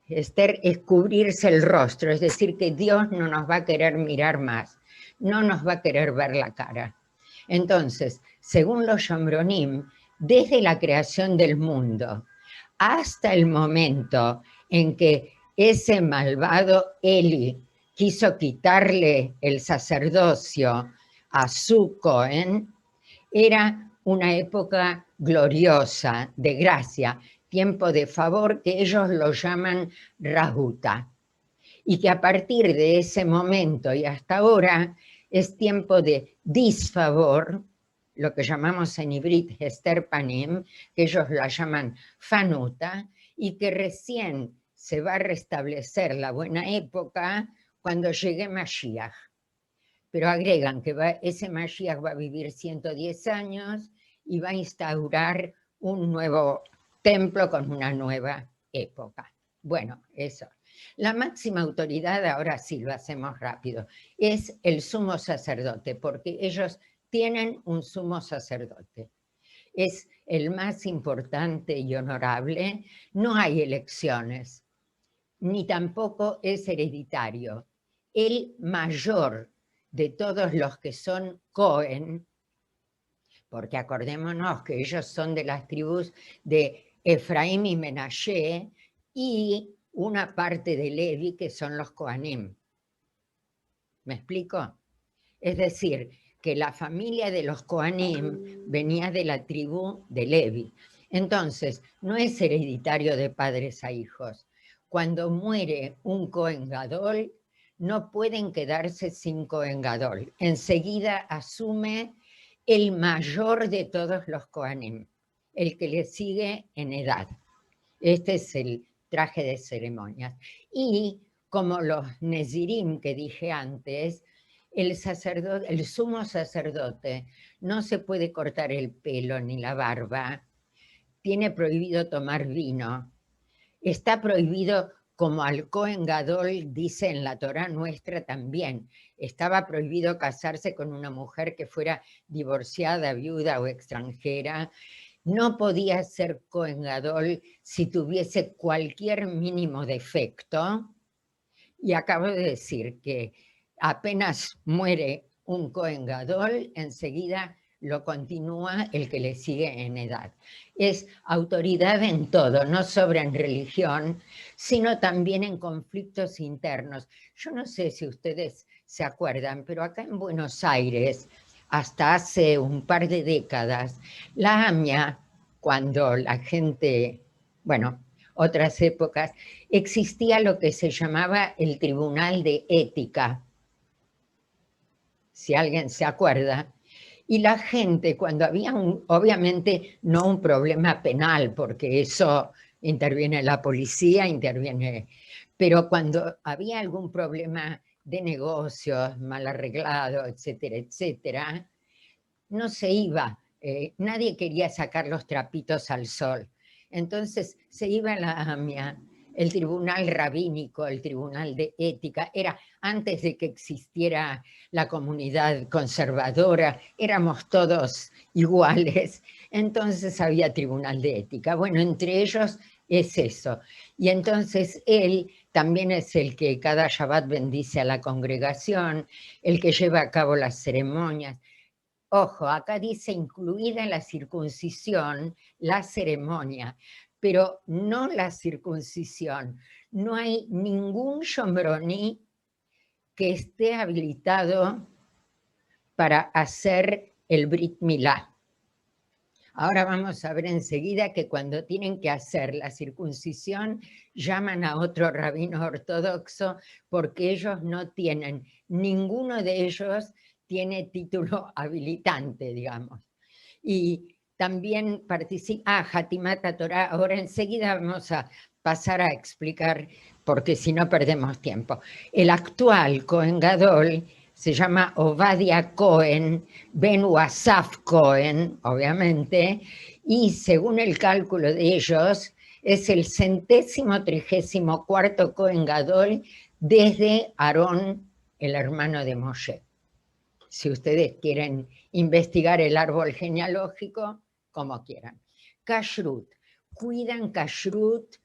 Ester es cubrirse el rostro, es decir, que Dios no nos va a querer mirar más, no nos va a querer ver la cara. Entonces, según los Shomronim, desde la creación del mundo hasta el momento en que ese malvado Eli quiso quitarle el sacerdocio a su Cohen, era una época gloriosa, de gracia, tiempo de favor, que ellos lo llaman Rahuta. Y que a partir de ese momento y hasta ahora es tiempo de disfavor, lo que llamamos en ivrit Hester Panim, que ellos la llaman Fanuta, y que recién se va a restablecer la buena época cuando llegue Mashiach. Pero agregan que ese Mashiach va a vivir 110 años y va a instaurar un nuevo templo con una nueva época. Bueno, eso. La máxima autoridad, ahora sí lo hacemos rápido, es el sumo sacerdote, porque ellos tienen un sumo sacerdote. Es el más importante y honorable, no hay elecciones, ni tampoco es hereditario. El mayor de todos los que son Cohen, porque acordémonos que ellos son de las tribus de Efraín y Menashe y una parte de Levi que son los Kohanim. ¿Me explico? Es decir, que la familia de los Kohanim venía de la tribu de Levi. Entonces, no es hereditario de padres a hijos. Cuando muere un Kohen Gadol, no pueden quedarse sin Kohen Gadol. Enseguida asume el mayor de todos los Kohanim, el que le sigue en edad. Este es el traje de ceremonias. Y como los Nezirim que dije antes, el sumo sacerdote no se puede cortar el pelo ni la barba, tiene prohibido tomar vino, está prohibido como al Cohen Gadol dice en la Torá nuestra también. Estaba prohibido casarse con una mujer que fuera divorciada, viuda o extranjera. No podía ser Cohen Gadol si tuviese cualquier mínimo defecto. Y acabo de decir que apenas muere un Cohen Gadol, enseguida lo continúa el que le sigue en edad. Es autoridad en todo, no solo en religión, sino también en conflictos internos. Yo no sé si ustedes se acuerdan, pero acá en Buenos Aires, hasta hace un par de décadas, la AMIA, cuando la gente, bueno, otras épocas, existía lo que se llamaba el Tribunal de Ética, si alguien se acuerda, y la gente cuando había obviamente no un problema penal, porque eso interviene la policía, interviene, pero cuando había algún problema de negocios mal arreglado, etcétera, etcétera, no se iba, nadie quería sacar los trapitos al sol. Entonces se iba a la AMIA, el tribunal rabínico, el tribunal de ética, era antes de que existiera la comunidad conservadora, éramos todos iguales, entonces había tribunal de ética. Bueno, entre ellos es eso. Y entonces él también es el que cada Shabbat bendice a la congregación, el que lleva a cabo las ceremonias. Ojo, acá dice incluida en la circuncisión la ceremonia, pero no la circuncisión. No hay ningún shomroní que esté habilitado para hacer el Brit Milá. Ahora vamos a ver enseguida que cuando tienen que hacer la circuncisión llaman a otro rabino ortodoxo porque ellos no tienen, ninguno de ellos tiene título habilitante, digamos. Y también participa, Hatimat Torah, ahora enseguida vamos a pasar a explicar, porque si no perdemos tiempo. El actual Cohen Gadol se llama Ovadia Cohen, Ben Asaf Cohen, obviamente, y según el cálculo de ellos, es el 134º Cohen Gadol desde Aarón, el hermano de Moshe. Si ustedes quieren investigar el árbol genealógico, como quieran. Kashrut, cuidan kashrut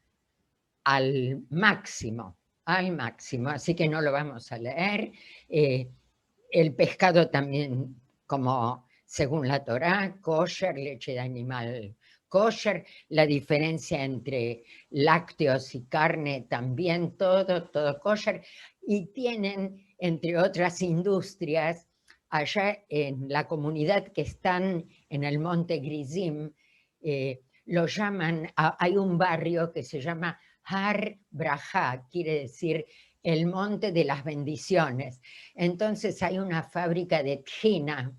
al máximo, así que no lo vamos a leer. El pescado también, como según la Torá, kosher, leche de animal kosher, la diferencia entre lácteos y carne también, todo kosher, y tienen, entre otras industrias, allá en la comunidad que están en el Monte Grizim, lo llaman, hay un barrio que se llama Har Braja, quiere decir el monte de las bendiciones. Entonces hay una fábrica de tjina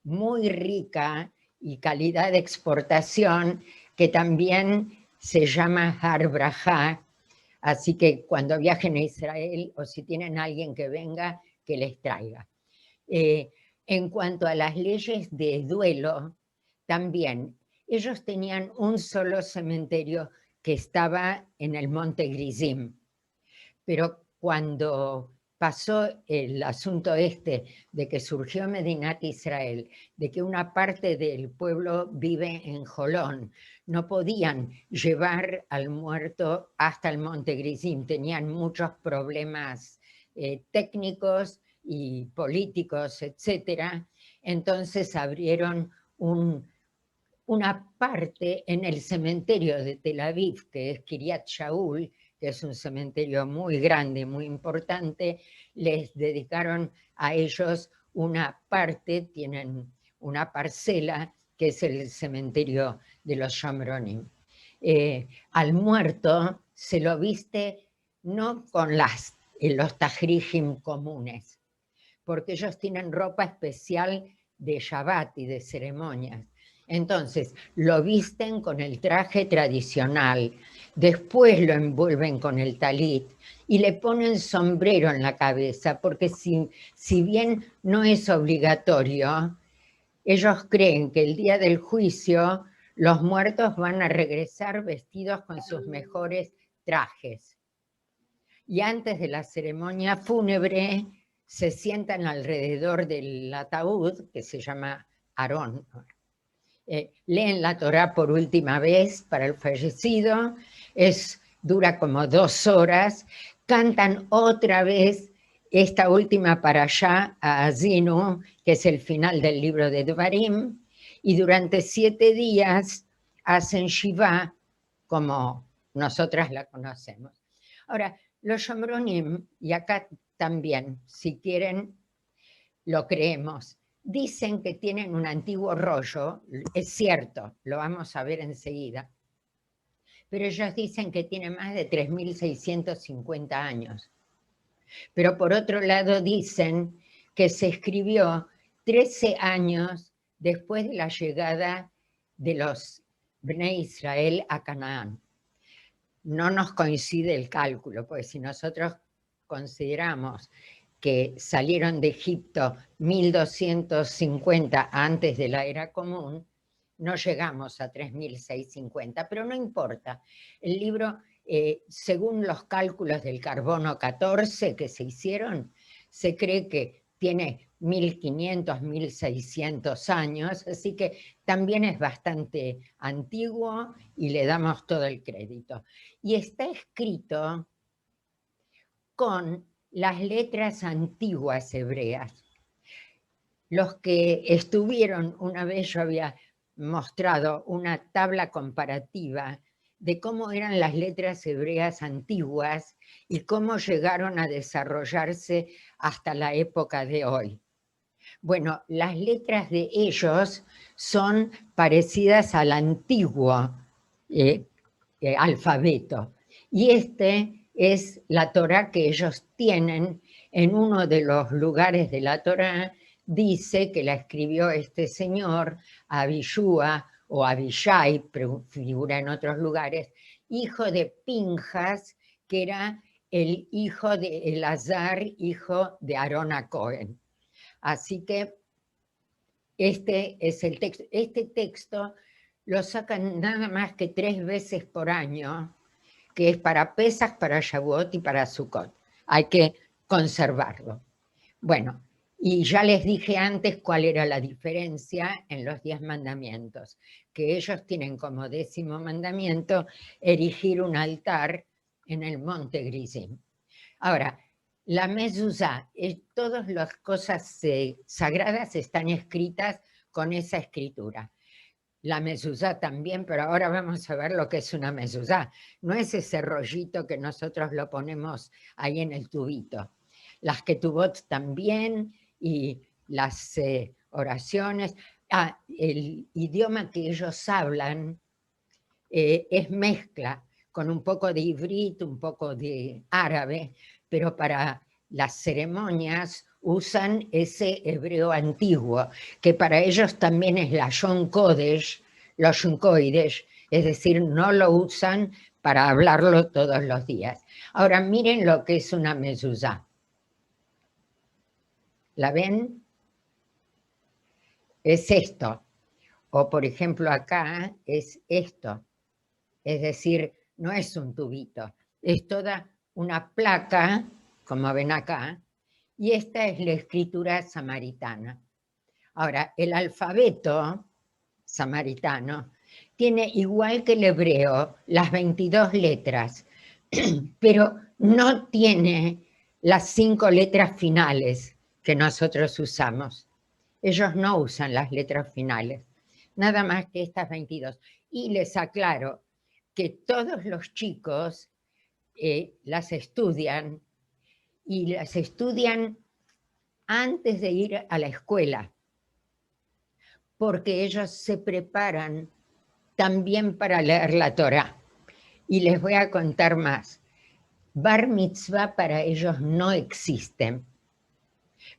muy rica y calidad de exportación que también se llama Har Braja, así que cuando viajen a Israel o si tienen a alguien que venga, que les traiga. En cuanto a las leyes de duelo, también ellos tenían un solo cementerio que estaba en el Monte Grizim, pero cuando pasó el asunto este de que surgió Medinat Israel, de que una parte del pueblo vive en Jolón, no podían llevar al muerto hasta el Monte Grizim, tenían muchos problemas técnicos y políticos, etcétera. Entonces abrieron una parte en el cementerio de Tel Aviv, que es Kiryat Shaul, que es un cementerio muy grande, muy importante. Les dedicaron a ellos una parte, tienen una parcela, que es el cementerio de los Shomronim. Al muerto se lo viste no con los tajrijim comunes, porque ellos tienen ropa especial de Shabbat y de ceremonias. Entonces, lo visten con el traje tradicional, después lo envuelven con el talit y le ponen sombrero en la cabeza, porque si bien no es obligatorio, ellos creen que el día del juicio los muertos van a regresar vestidos con sus mejores trajes. y antes de la ceremonia fúnebre se sientan alrededor del ataúd, que se llama Arón. Leen la Torá por última vez para el fallecido, dura como 2 horas, cantan otra vez esta última parashá a Azinu, que es el final del libro de Devarim, y durante 7 días hacen Shivá como nosotras la conocemos. Ahora, los Shomronim, y acá también, si quieren, lo creemos, dicen que tienen un antiguo rollo, es cierto, lo vamos a ver enseguida, pero ellos dicen que tiene más de 3.650 años. Pero por otro lado dicen que se escribió 13 años después de la llegada de los Bnei Israel a Canaán. No nos coincide el cálculo, pues si nosotros consideramos que salieron de Egipto 1250 antes de la era común, no llegamos a 3650, pero no importa. El libro, según los cálculos del carbono 14 que se hicieron, se cree que tiene 1500, 1600 años, así que también es bastante antiguo y le damos todo el crédito. Y está escrito con las letras antiguas hebreas. Los que estuvieron, una vez yo había mostrado una tabla comparativa de cómo eran las letras hebreas antiguas y cómo llegaron a desarrollarse hasta la época de hoy. Bueno, las letras de ellos son parecidas al antiguo alfabeto, y es la Torá que ellos tienen. En uno de los lugares de la Torá dice que la escribió este señor, Abishua o Abishai, figura en otros lugares, hijo de Pinjas, que era el hijo de Elazar, hijo de Aarón a Cohen. Así que este es el texto. Este texto lo sacan nada más que 3 veces por año, que es para Pesach, para Shavuot y para Sukkot. Hay que conservarlo. Bueno, y ya les dije antes cuál era la diferencia en los 10 mandamientos, que ellos tienen como 10º mandamiento erigir un altar en el monte Gerizim. Ahora, la mezuzá, todas las cosas sagradas están escritas con esa escritura. La mezuzá también, pero ahora vamos a ver lo que es una mezuzá. No es ese rollito que nosotros lo ponemos ahí en el tubito. Las ketubot también, y las oraciones. El idioma que ellos hablan es mezcla, con un poco de ivrit, un poco de árabe, pero para las ceremonias usan ese hebreo antiguo, que para ellos también es la Lashon Kodesh, Lashon Kodesh, es decir, no lo usan para hablarlo todos los días. Ahora miren lo que es una mezuzá. ¿La ven? Es esto. O por ejemplo acá es esto. Es decir, no es un tubito, es toda una placa, como ven acá, y esta es la escritura samaritana. Ahora, el alfabeto samaritano tiene, igual que el hebreo, las 22 letras, pero no tiene las 5 letras finales que nosotros usamos. Ellos no usan las letras finales, nada más que estas 22. Y les aclaro que todos los chicos las estudian, y las estudian antes de ir a la escuela, porque ellos se preparan también para leer la Torá. Y les voy a contar más. Bar mitzvah para ellos no existen,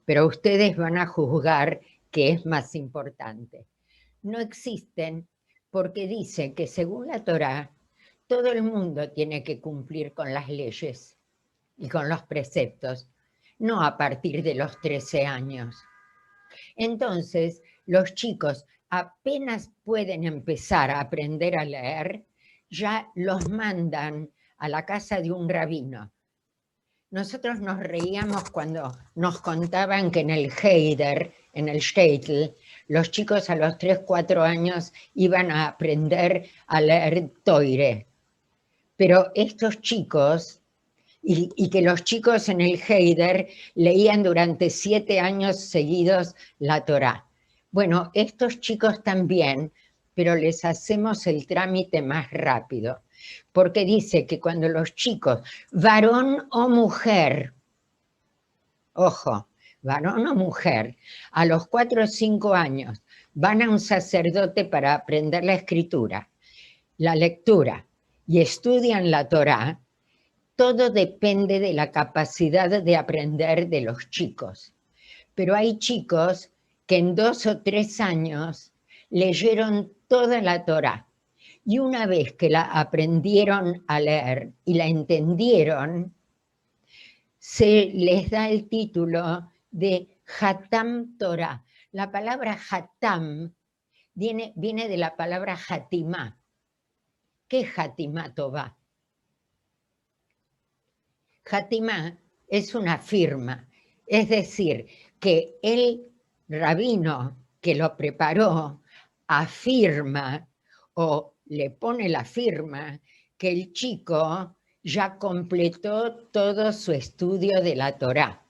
pero ustedes van a juzgar qué es más importante. No existen porque dice que según la Torá, todo el mundo tiene que cumplir con las leyes y con los preceptos, no a partir de los 13 años. Entonces, los chicos apenas pueden empezar a aprender a leer, ya los mandan a la casa de un rabino. nosotros nos reíamos cuando nos contaban que en el Heider, en el Shtetl, los chicos a los 3, 4 años iban a aprender a leer Toire. Pero estos chicos, y que los chicos en el Heider leían durante 7 años seguidos la Torá. Bueno, estos chicos también, pero les hacemos el trámite más rápido, porque dice que cuando los chicos, varón o mujer, ojo, varón o mujer, a los 4 o 5 años van a un sacerdote para aprender la escritura, la lectura, y estudian la Torá, todo depende de la capacidad de aprender de los chicos. Pero hay chicos que en 2 o 3 años leyeron toda la Torá, y una vez que la aprendieron a leer y la entendieron, se les da el título de Hatam Torah. La palabra Hatam viene de la palabra Hatimá. ¿Qué es Hatimá Tová? Hatimá es una firma, es decir, que el rabino que lo preparó afirma o le pone la firma que el chico ya completó todo su estudio de la Torá.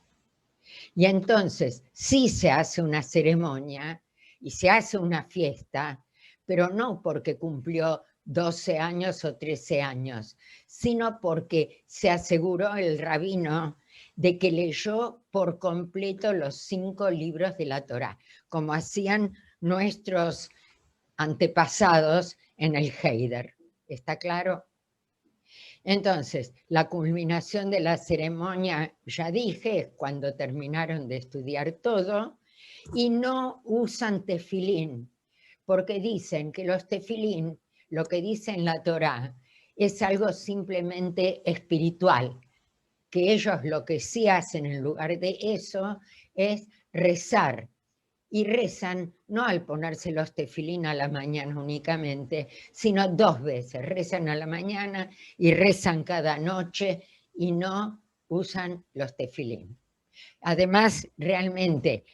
Y entonces sí se hace una ceremonia y se hace una fiesta, pero no porque cumplió 12 años o 13 años, sino porque se aseguró el rabino de que leyó por completo los 5 libros de la Torá, como hacían nuestros antepasados en el Heider. ¿Está claro? Entonces, la culminación de la ceremonia, ya dije, es cuando terminaron de estudiar todo, y no usan tefilín, porque dicen que los tefilín, lo que dice en la Torá, es algo simplemente espiritual, que ellos lo que sí hacen en lugar de eso es rezar, y rezan no al ponerse los tefilín a la mañana únicamente, sino 2 veces, rezan a la mañana y rezan cada noche y no usan los tefilín. Además, realmente,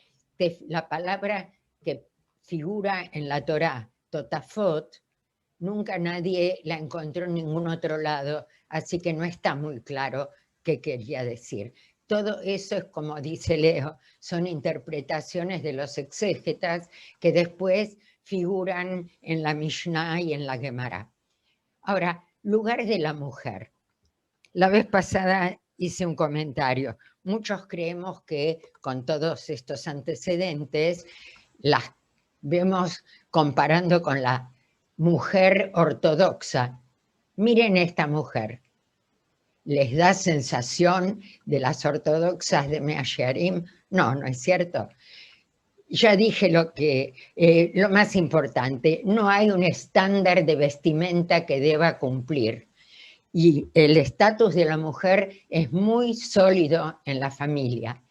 la palabra que figura en la Torá, totafot, nunca nadie la encontró en ningún otro lado, así que no está muy claro qué quería decir. Todo eso es, como dice Leo, son interpretaciones de los exégetas que después figuran en la Mishnah y en la Gemara. Ahora, lugar de la mujer. La vez pasada hice un comentario. Muchos creemos que con todos estos antecedentes las vemos comparando con la mujer ortodoxa. Miren esta mujer. ¿Les da sensación de las ortodoxas de Mea Shearim? No, no es cierto. Ya dije lo más importante, no hay un estándar de vestimenta que deba cumplir. Y el estatus de la mujer es muy sólido en la familia.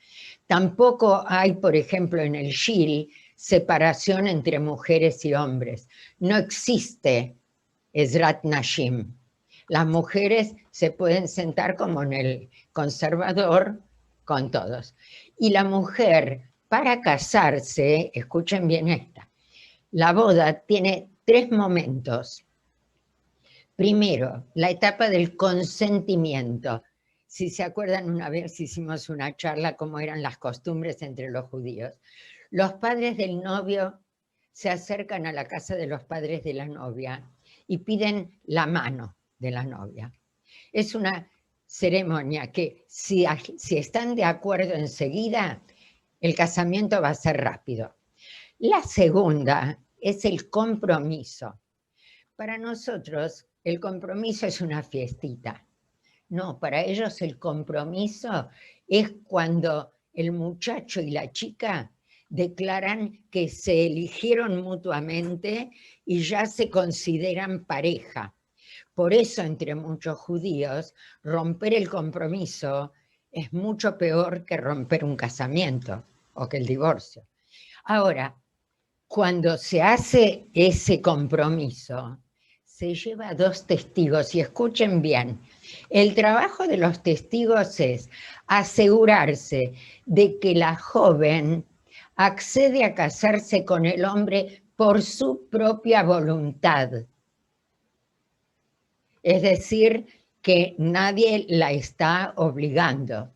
Tampoco hay, por ejemplo, en el Shil, separación entre mujeres y hombres. No existe Ezrat Nashim. Las mujeres se pueden sentar como en el conservador con todos. Y la mujer, para casarse, escuchen bien esta, la boda tiene 3 momentos. Primero, la etapa del consentimiento. Si se acuerdan, una vez hicimos una charla cómo eran las costumbres entre los judíos. Los padres del novio se acercan a la casa de los padres de la novia y piden la mano de la novia. Es una ceremonia que si están de acuerdo enseguida, el casamiento va a ser rápido. La segunda es el compromiso. Para nosotros, el compromiso es una fiestita. No, para ellos el compromiso es cuando el muchacho y la chica declaran que se eligieron mutuamente y ya se consideran pareja. Por eso, entre muchos judíos, romper el compromiso es mucho peor que romper un casamiento o que el divorcio. Ahora, cuando se hace ese compromiso, se lleva 2 testigos, y escuchen bien, el trabajo de los testigos es asegurarse de que la joven accede a casarse con el hombre por su propia voluntad. Es decir, que nadie la está obligando.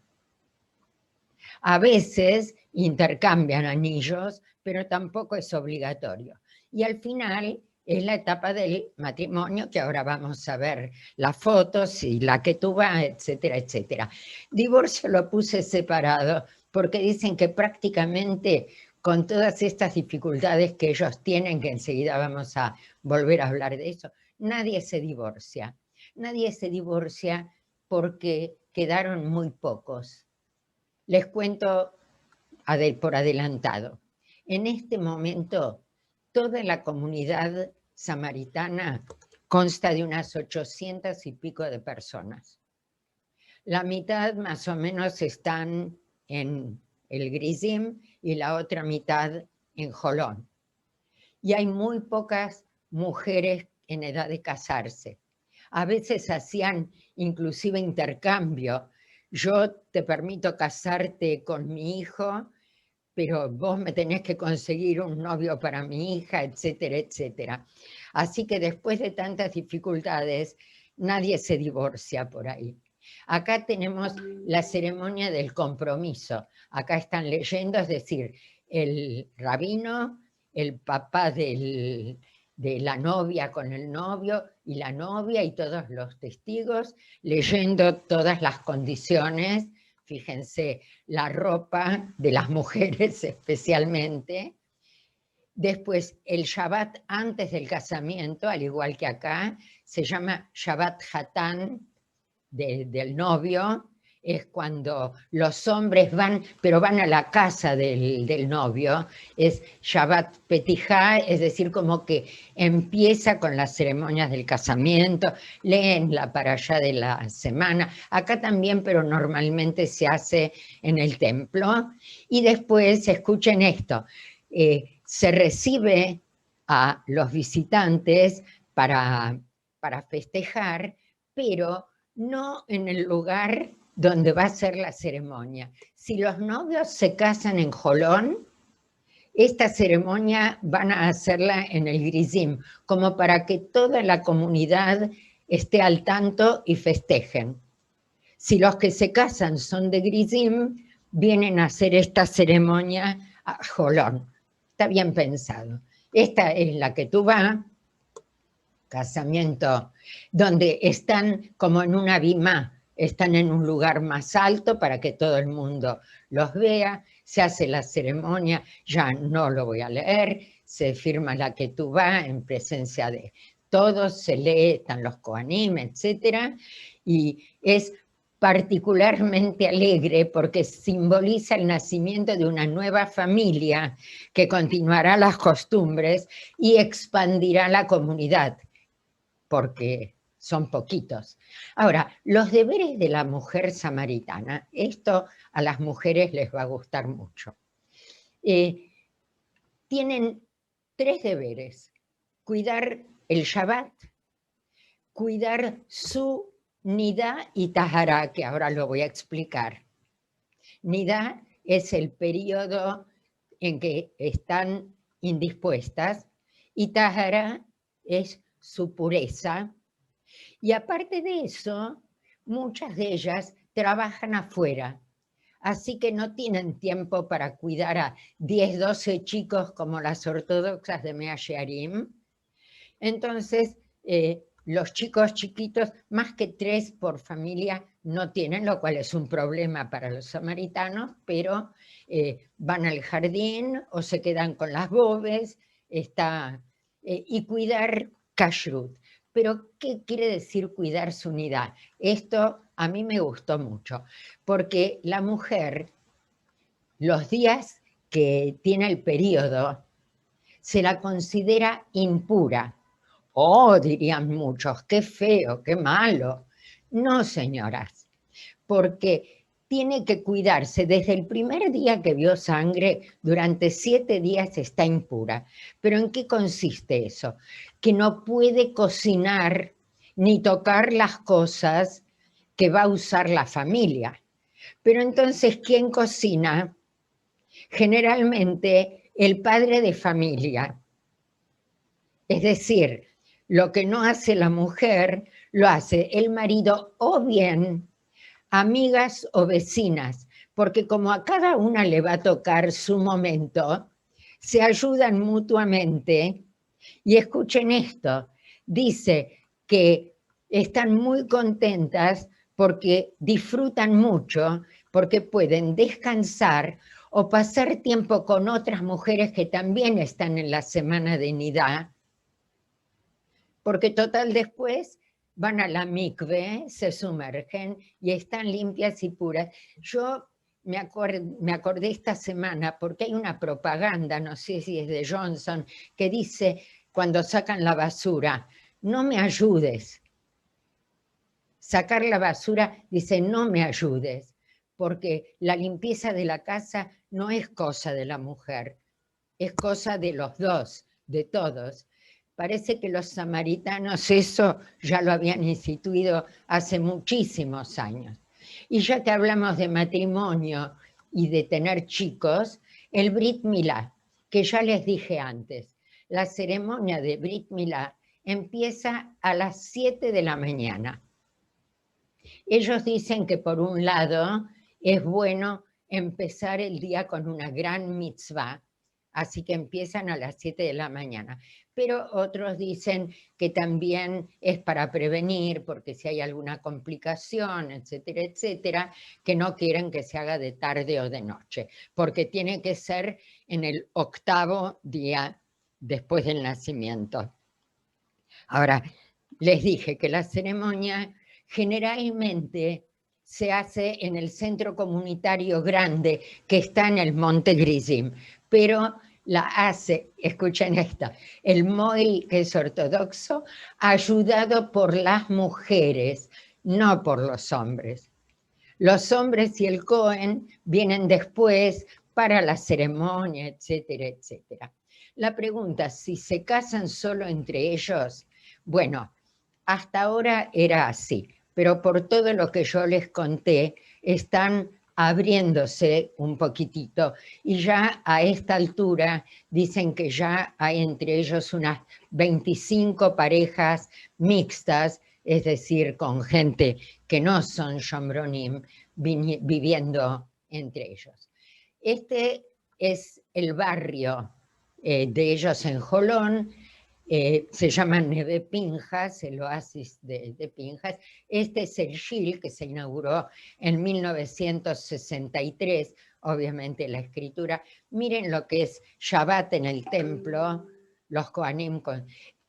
A veces intercambian anillos, pero tampoco es obligatorio. Y al final es la etapa del matrimonio, que ahora vamos a ver las fotos y la que tú vas, etcétera, etcétera. Divorcio lo puse separado porque dicen que prácticamente con todas estas dificultades que ellos tienen, que enseguida vamos a volver a hablar de eso, nadie se divorcia. Nadie se divorcia porque quedaron muy pocos. Les cuento por adelantado. En este momento, toda la comunidad samaritana consta de unas 800 y pico de personas. La mitad más o menos están en el Grizim y la otra mitad en Jolón. Y hay muy pocas mujeres en edad de casarse. A veces hacían inclusive intercambio. Yo te permito casarte con mi hijo, pero vos me tenés que conseguir un novio para mi hija, etcétera, etcétera. Así que después de tantas dificultades, nadie se divorcia por ahí. Acá tenemos la ceremonia del compromiso. Acá están leyendo, es decir, el rabino, el papá de la novia con el novio y la novia y todos los testigos, leyendo todas las condiciones. Fíjense, la ropa de las mujeres especialmente. Después, el Shabbat antes del casamiento, al igual que acá, se llama Shabbat Hatán, del novio. Es cuando los hombres van, pero van a la casa del novio. Es Shabbat Petijá, es decir, como que empieza con las ceremonias del casamiento, leen la parashá de la semana, acá también, pero normalmente se hace en el templo. Y después, escuchen esto, se recibe a los visitantes para festejar, pero no en el lugar donde va a ser la ceremonia. Si los novios se casan en Jolón, esta ceremonia van a hacerla en el Grizim, como para que toda la comunidad esté al tanto y festejen. Si los que se casan son de Grizim, vienen a hacer esta ceremonia a Jolón. Está bien pensado. Esta es la que tú vas, casamiento, donde están como en una bimá, están en un lugar más alto para que todo el mundo los vea, se hace la ceremonia, ya no lo voy a leer, se firma la que tú vas en presencia de todos, se lee, están los Kohanim, etc. Y es particularmente alegre porque simboliza el nacimiento de una nueva familia que continuará las costumbres y expandirá la comunidad, porque son poquitos. Ahora, los deberes de la mujer samaritana, esto a las mujeres les va a gustar mucho. Tienen 3 deberes: cuidar el Shabbat, cuidar su Nidá y Tahara, que ahora lo voy a explicar. Nidá es el periodo en que están indispuestas y Tahara es su pureza. Y aparte de eso, muchas de ellas trabajan afuera, así que no tienen tiempo para cuidar a 10, 12 chicos como las ortodoxas de Mea Shearim. Entonces, los chicos chiquitos, más que 3 por familia, no tienen, lo cual es un problema para los samaritanos, pero van al jardín o se quedan con las bobes, y cuidar kashrut. Pero, ¿qué quiere decir cuidar su unidad? Esto a mí me gustó mucho, porque la mujer, los días que tiene el periodo, se la considera impura. Oh, dirían muchos, qué feo, qué malo. No, señoras, porque tiene que cuidarse. Desde el primer día que vio sangre, durante 7 días está impura. ¿Pero en qué consiste eso? Que no puede cocinar ni tocar las cosas que va a usar la familia. Pero entonces, ¿quién cocina? Generalmente el padre de familia. Es decir, lo que no hace la mujer, lo hace el marido, o bien amigas o vecinas, porque como a cada una le va a tocar su momento, se ayudan mutuamente. Y escuchen esto, dice que están muy contentas porque disfrutan mucho, porque pueden descansar o pasar tiempo con otras mujeres que también están en la semana de Nidá, porque total después van a la mikve, se sumergen y están limpias y puras. Yo me acordé esta semana porque hay una propaganda, no sé si es de Johnson, que dice cuando sacan la basura, no me ayudes. Sacar la basura, dice, no me ayudes, porque la limpieza de la casa no es cosa de la mujer, es cosa de los dos, de todos. Parece que los samaritanos eso ya lo habían instituido hace muchísimos años. Y ya que hablamos de matrimonio y de tener chicos, el Brit Milá, que ya les dije antes, la ceremonia de Brit Milá empieza a las 7 de la mañana. Ellos dicen que por un lado es bueno empezar el día con una gran mitzvah, así que empiezan a las 7 de la mañana. Pero otros dicen que también es para prevenir, porque si hay alguna complicación, etcétera, etcétera, que no quieren que se haga de tarde o de noche, porque tiene que ser en el 8º día después del nacimiento. Ahora, les dije que la ceremonia generalmente se hace en el centro comunitario grande que está en el Monte Grisim, pero la hace, escuchen esto, el Moel, que es ortodoxo, ayudado por las mujeres, no por los hombres. Los hombres y el Cohen vienen después para la ceremonia, etcétera, etcétera. La pregunta, si se casan solo entre ellos, bueno, hasta ahora era así, pero por todo lo que yo les conté, están abriéndose un poquitito y ya a esta altura dicen que ya hay entre ellos unas 25 parejas mixtas, es decir, con gente que no son shomronim, viviendo entre ellos. Este es el barrio de ellos en Jolón. Se llama Neve Pinjas, el oasis de Pinjas. Este es el Shil que se inauguró en 1963, obviamente la escritura. Miren lo que es Shabbat en el templo, los Kohanim.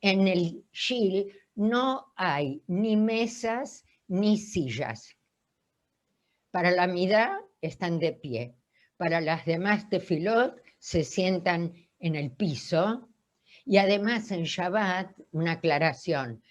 En el Shil no hay ni mesas ni sillas. Para la Midá están de pie. Para las demás tefilot se sientan en el piso. Y además en Shabbat, una aclaración,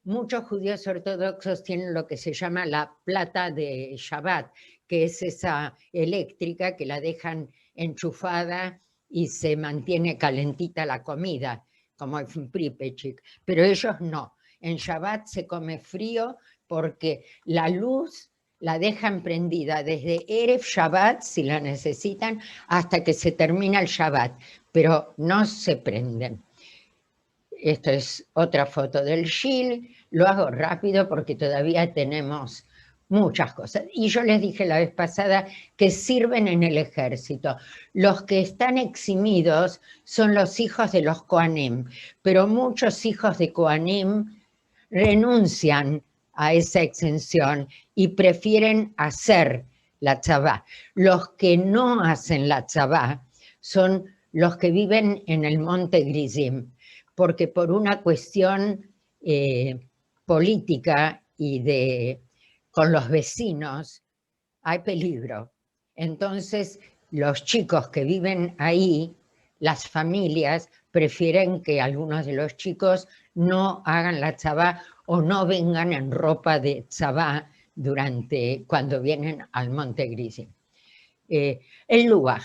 muchos judíos ortodoxos tienen lo que se llama la plata de Shabbat, que es esa eléctrica que la dejan enchufada y se mantiene calentita la comida, como el Pripechik, pero ellos no. En Shabbat se come frío porque la luz la dejan prendida desde Erev Shabbat, si la necesitan, hasta que se termina el Shabbat, pero no se prenden. Esta es otra foto del Shil, lo hago rápido porque todavía tenemos muchas cosas. Y yo les dije la vez pasada que sirven en el ejército. Los que están eximidos son los hijos de los Kohanim, pero muchos hijos de Kohanim renuncian a esa exención y prefieren hacer la tzavá. Los que no hacen la tzavá son los que viven en el Monte Grisim, porque por una cuestión política y con los vecinos hay peligro. Entonces, los chicos que viven ahí, las familias, prefieren que algunos de los chicos no hagan la tzavá o no vengan en ropa de tzavá cuando vienen al Monte Gerizim. El Luaj,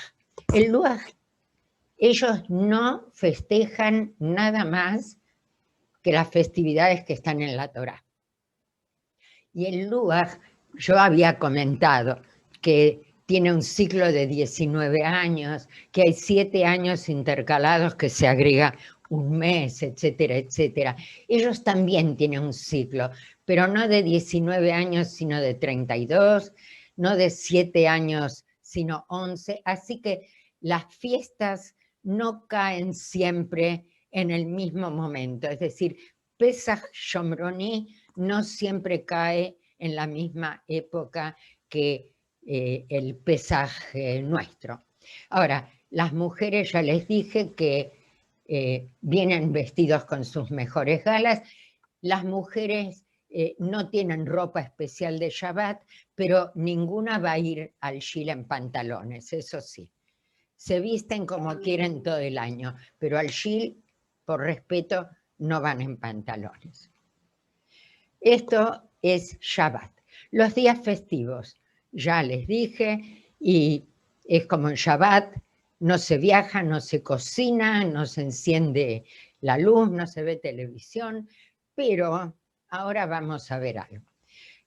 ellos no festejan nada más que las festividades que están en la Torá. Y el Luaj, yo había comentado que tiene un ciclo de 19 años, que hay 7 años intercalados que se agrega un mes, etcétera, etcétera. Ellos también tienen un ciclo, pero no de 19 años, sino de 32, no de 7 años, sino 11. Así que las fiestas no caen siempre en el mismo momento. Es decir, Pesach Shomroni no siempre cae en la misma época que el Pesaj nuestro. Ahora, las mujeres ya les dije que vienen vestidos con sus mejores galas. Las mujeres no tienen ropa especial de Shabbat, pero ninguna va a ir al shil en pantalones, eso sí. Se visten como quieren todo el año, pero al shil, por respeto, no van en pantalones. Esto es Shabbat. Los días festivos, ya les dije, y es como en Shabbat, no se viaja, no se cocina, no se enciende la luz, no se ve televisión, pero ahora vamos a ver algo.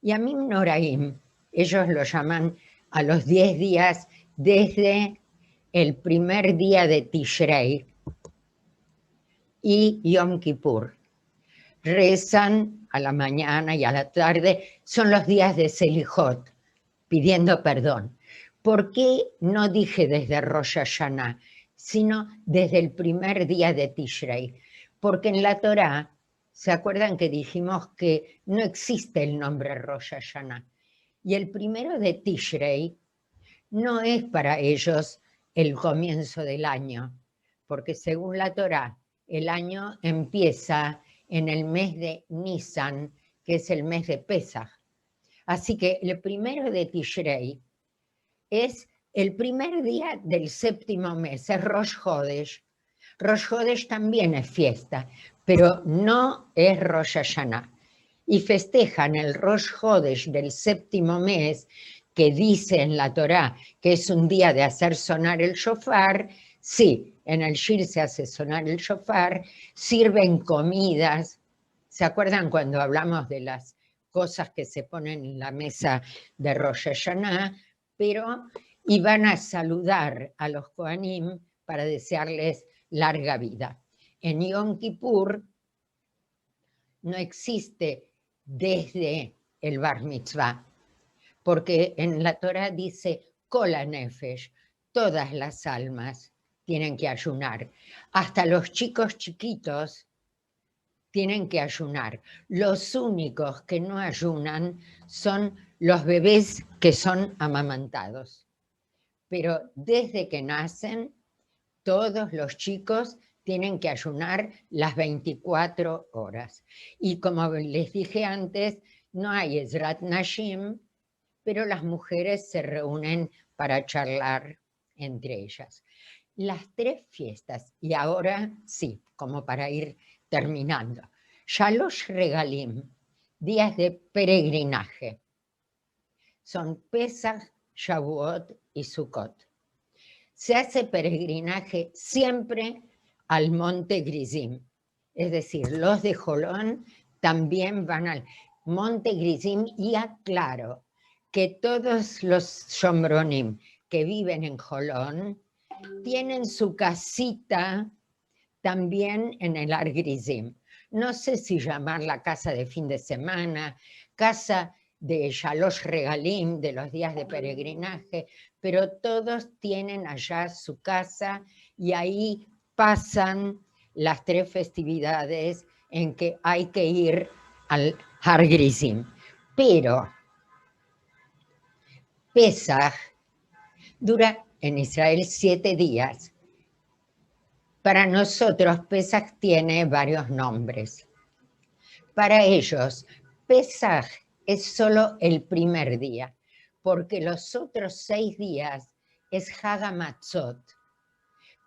Yamim Noraim, ellos lo llaman a los 10 días desde el primer día de Tishrei y Yom Kippur. Rezan a la mañana y a la tarde, son los días de Selijot, pidiendo perdón. ¿Por qué no dije desde Rosh Hashanah, sino desde el primer día de Tishrei? Porque en la Torá, ¿se acuerdan que dijimos que no existe el nombre Rosh Hashanah? Y el primero de Tishrei no es para ellos el comienzo del año, porque según la Torá, el año empieza en el mes de Nisan, que es el mes de Pesaj. Así que el primero de Tishrei es el primer día del séptimo mes, es Rosh Hodesh. Rosh Hodesh también es fiesta, pero no es Rosh Hashanah. Y festejan el Rosh Hodesh del séptimo mes, que dice en la Torá que es un día de hacer sonar el shofar. Sí, en el shir se hace sonar el shofar, sirven comidas. ¿Se acuerdan cuando hablamos de las cosas que se ponen en la mesa de Rosh Hashanah? Y van a saludar a los Kohanim para desearles larga vida. En Yom Kippur no existe desde el Bar Mitzvah, porque en la Torá dice Kol HaNefesh, todas las almas tienen que ayunar, hasta los chicos chiquitos tienen que ayunar. Los únicos que no ayunan son los bebés que son amamantados. Pero desde que nacen, todos los chicos tienen que ayunar las 24 horas. Y como les dije antes, no hay Ezrat Nashim, pero las mujeres se reúnen para charlar entre ellas. Las 3 fiestas, y ahora sí, como para ir terminando. Shalosh Regalim, días de peregrinaje. Son Pesach, Shavuot y Sukkot. Se hace peregrinaje siempre al Monte Gerizim. Es decir, los de Jolón también van al Monte Gerizim, y aclaro que todos los Shomronim que viven en Jolón tienen su casita también en el Har Gerizim. No sé si llamar la casa de fin de semana, casa de Shalosh Regalim, de los días de peregrinaje, pero todos tienen allá su casa y ahí pasan las 3 festividades en que hay que ir al Har Gerizim. Pero Pesaj dura en Israel 7 días. Para nosotros, Pesaj tiene varios nombres. Para ellos, Pesaj es solo el primer día, porque los otros 6 días es Hag HaMatzot,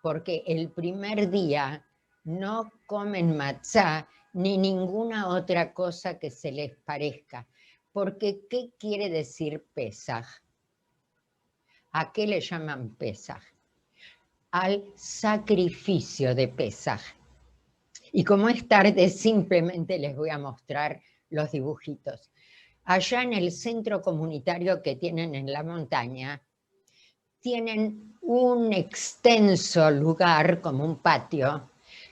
porque el primer día no comen matzá ni ninguna otra cosa que se les parezca, Porque, ¿qué quiere decir Pesaj? ¿A qué le llaman Pesaj? Al sacrificio de Pesaj. Y como es tarde, simplemente les voy a mostrar los dibujitos. Allá en el centro comunitario que tienen en la montaña, tienen un extenso lugar como un patio.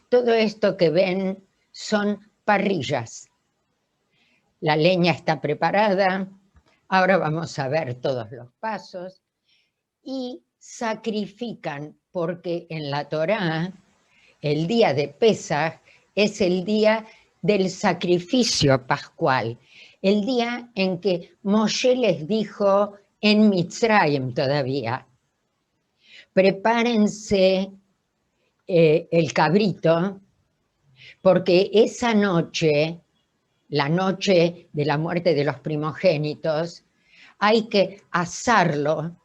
Todo esto que ven son parrillas. La leña está preparada, ahora vamos a ver todos los pasos, y sacrifican, porque en la Torá el día de Pesaj es el día del sacrificio pascual, el día en que Moshe les dijo en Mitzrayim todavía, prepárense el cabrito, porque esa noche, la noche de la muerte de los primogénitos, hay que asarlo.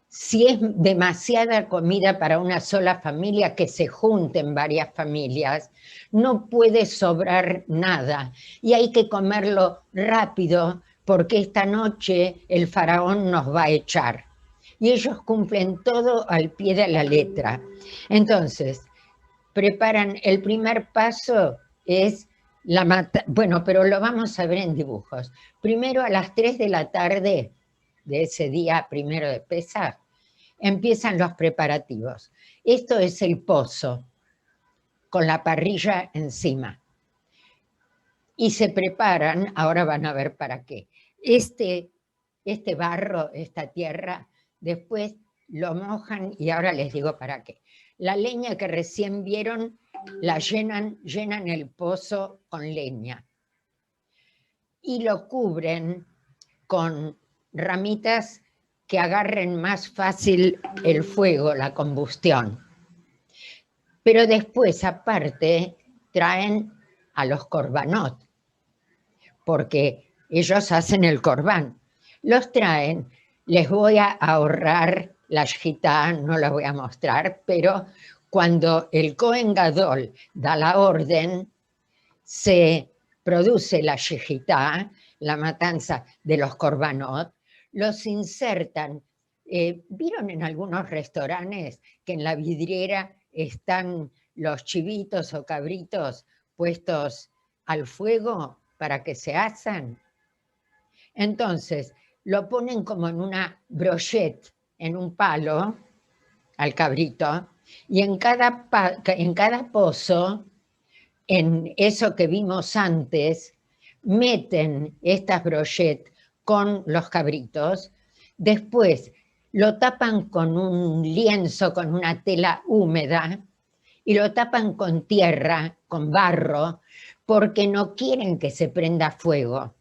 Si es demasiada comida para una sola familia, que se junten varias familias, no puede sobrar nada y hay que comerlo rápido porque esta noche el faraón nos va a echar. Y ellos cumplen todo al pie de la letra. Entonces, preparan, el primer paso es bueno, pero lo vamos a ver en dibujos. Primero a las 3 de la tarde de ese día primero de Pesaj, empiezan los preparativos. Esto es el pozo, con la parrilla encima. Y se preparan, ahora van a ver para qué. Este barro, esta tierra, después lo mojan y ahora les digo para qué. La leña que recién vieron, la llenan el pozo con leña. Y lo cubren con ramitas que agarren más fácil el fuego, la combustión. Pero después, aparte, traen a los korbanot, porque ellos hacen el corbán. Los traen, les voy a ahorrar la shjitá, no la voy a mostrar, pero cuando el Kohen Gadol da la orden, se produce la shjitá, la matanza de los korbanot, los insertan. ¿Vieron en algunos restaurantes que en la vidriera están los chivitos o cabritos puestos al fuego para que se asan? Entonces, lo ponen como en una brochette, en un palo, al cabrito, y en cada pozo, en eso que vimos antes, meten estas brochettes con los cabritos, después lo tapan con un lienzo, con una tela húmeda, y lo tapan con tierra, con barro, porque no quieren que se prenda fuego.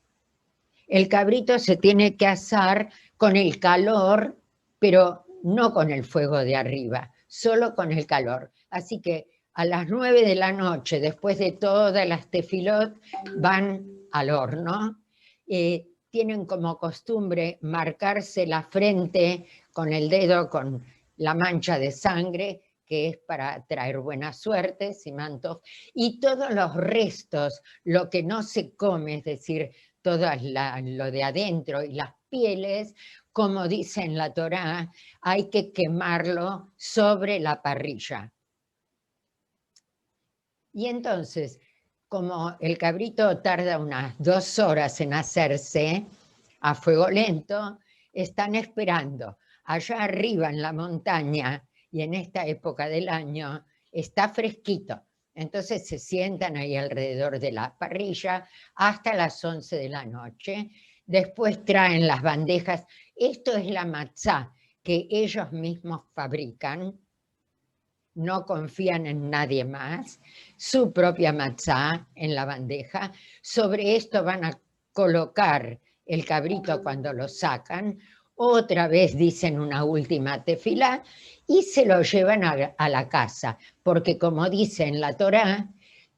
El cabrito se tiene que asar con el calor, pero no con el fuego de arriba, solo con el calor. Así que a las 9 de la noche, después de todas las tefilot, van al horno. Tienen como costumbre marcarse la frente con el dedo, con la mancha de sangre, que es para traer buena suerte, Simantov, y todos los restos, lo que no se come, es decir, todo lo de adentro y las pieles, como dice en la Torá, hay que quemarlo sobre la parrilla. Y entonces, como el cabrito tarda unas 2 horas en hacerse a fuego lento, están esperando. Allá arriba en la montaña, y en esta época del año, está fresquito. Entonces se sientan ahí alrededor de la parrilla hasta las 11 de la noche. Después traen las bandejas. Esto es la matzá que ellos mismos fabrican. No confían en nadie más. Su propia matzá en la bandeja. Sobre esto van a colocar el cabrito cuando lo sacan. Otra vez dicen una última tefilá y se lo llevan a la casa, porque como dice en la Torá,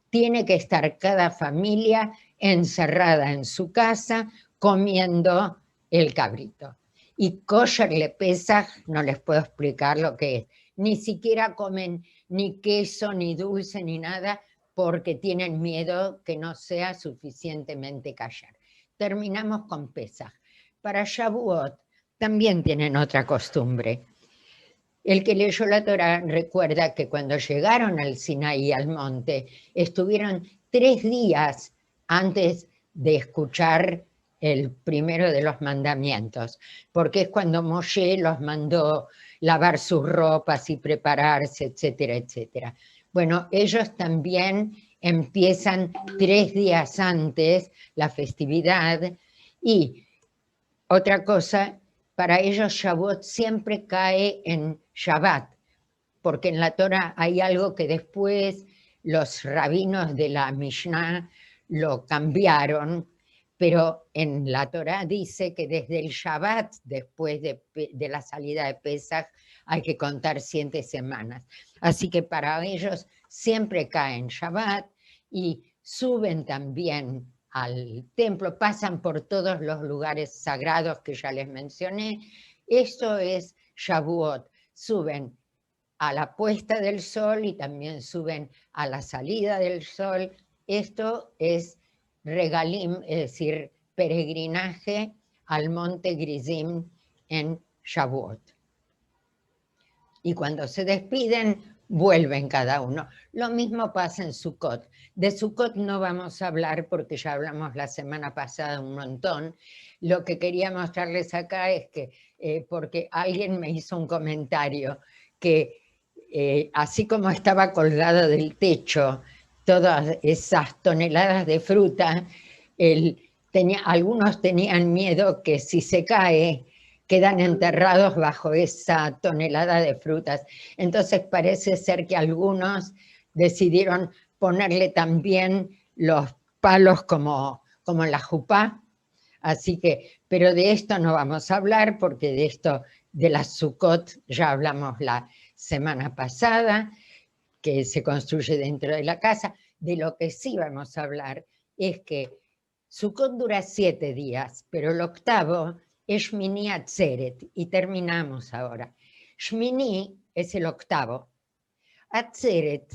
tiene que estar cada familia encerrada en su casa comiendo el cabrito. Y kosher le Pesaj, no les puedo explicar lo que es. Ni siquiera comen ni queso, ni dulce, ni nada, porque tienen miedo que no sea suficientemente kosher. terminamos con Pesaj. Para Shavuot también tienen otra costumbre. El que leyó la Torá recuerda que cuando llegaron al Sinaí, al monte, estuvieron 3 días antes de escuchar el primero de los mandamientos, porque es cuando Moshe los mandó lavar sus ropas y prepararse, etcétera, etcétera. Bueno, ellos también empiezan 3 días antes la festividad. Y otra cosa, para ellos Shavuot siempre cae en Shabbat, porque en la Torah hay algo que después los rabinos de la Mishnah lo cambiaron, pero en la Torah dice que desde el Shabbat, después de la salida de Pesaj, hay que contar 7 semanas. Así que para ellos siempre cae en Shabbat y suben también al templo, pasan por todos los lugares sagrados que ya les mencioné. Esto es Shavuot. Suben a la puesta del sol y también suben a la salida del sol. Esto es regalim, es decir, peregrinaje al monte Gerizim en Shavuot. Y cuando se despiden, vuelven cada uno. Lo mismo pasa en Sukkot. De Sukkot no vamos a hablar porque ya hablamos la semana pasada un montón. Lo que quería mostrarles acá es que, porque alguien me hizo un comentario, que así como estaba colgado del techo todas esas toneladas de fruta, algunos tenían miedo que si se cae, quedan enterrados bajo esa tonelada de frutas. Entonces parece ser que algunos decidieron ponerle también los palos como en la jupá. Así que, pero de esto no vamos a hablar porque de esto, de la Sukkot, ya hablamos la semana pasada, que se construye dentro de la casa. De lo que sí vamos a hablar es que Sukkot dura 7 días, pero el octavo es Shmini Atzeret, y terminamos ahora. Shmini es el octavo. Atzeret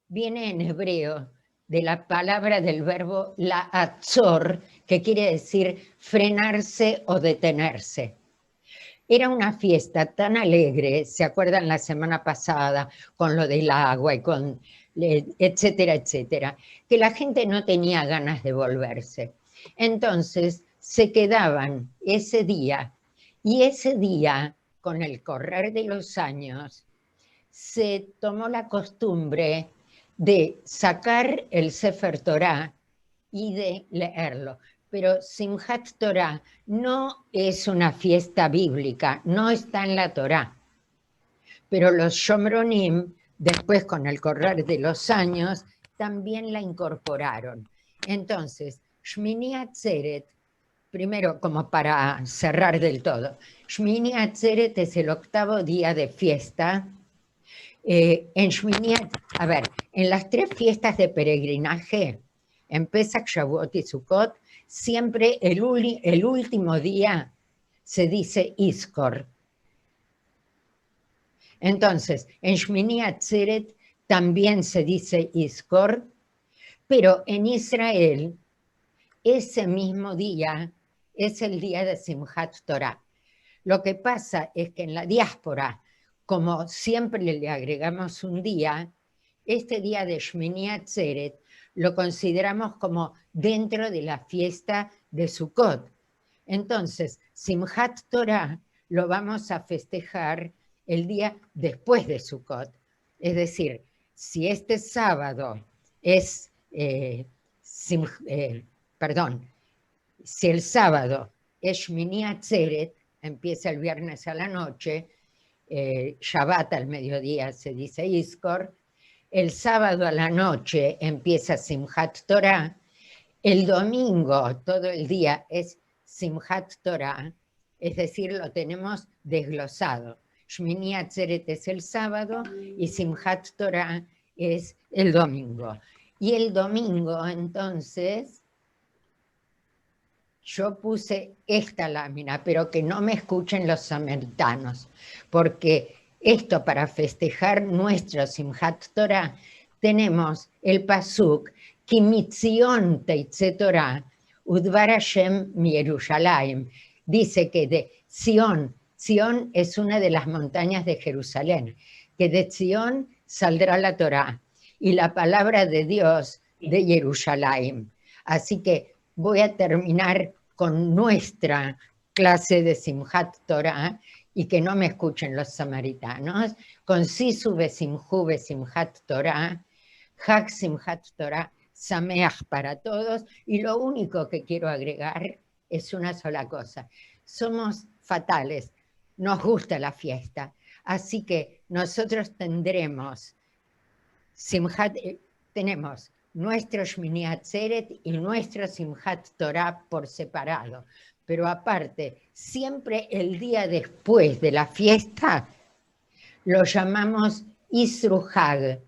viene en hebreo de la palabra del verbo la'atzor, que quiere decir frenarse o detenerse. Era una fiesta tan alegre, ¿se acuerdan la semana pasada con lo del agua y con etcétera, etcétera? Que la gente no tenía ganas de volverse. Entonces se quedaban ese día, y ese día, con el correr de los años, se tomó la costumbre de sacar el Sefer Torah y de leerlo. Pero Simchat Torah no es una fiesta bíblica, no está en la Torah. Pero los Shomronim, después con el correr de los años, también la incorporaron. Entonces, Shmini Atzeret, primero como para cerrar del todo, Shmini Atzeret es el octavo día de fiesta. En las 3 fiestas de peregrinaje, en Pesach, Shavuot y Sukkot, siempre el último día se dice Iskor. Entonces, en Shmini Atzeret también se dice Iskor, pero en Israel ese mismo día es el día de Simchat Torah. Lo que pasa es que en la diáspora, como siempre le agregamos un día, este día de Shmini Atzeret lo consideramos como dentro de la fiesta de Sukkot. Entonces, Simchat Torah lo vamos a festejar el día después de Sukkot. Es decir, si este sábado es, si el sábado es Shmini Atzeret, empieza el viernes a la noche, Shabbat al mediodía se dice Iskor, el sábado a la noche empieza Simchat Torah, el domingo todo el día es Simchat Torah, es decir, lo tenemos desglosado. Shmini Atzeret es el sábado y Simchat Torah es el domingo. Y el domingo, entonces, yo puse esta lámina, pero que no me escuchen los samaritanos, porque esto para festejar nuestro Simchat Torah tenemos el pasuk Ki mitzion teitze Torah Udvar Hashem mi Yerushalayim. Dice que de Sion es una de las montañas de Jerusalén, que de Sion saldrá la Torá y la palabra de Dios de Yerushalayim. Así que voy a terminar con nuestra clase de Simchat Torah y que no me escuchen los samaritanos, con Sisu Besimhu Besimchat Torah, Hag Simchat Torah, Sameach para todos, y lo único que quiero agregar es una sola cosa. Somos fatales, nos gusta la fiesta, así que nosotros tendremos tenemos nuestro Shmini Atzeret y nuestro Simchat Torah por separado, pero aparte, siempre el día después de la fiesta lo llamamos Isru Hag.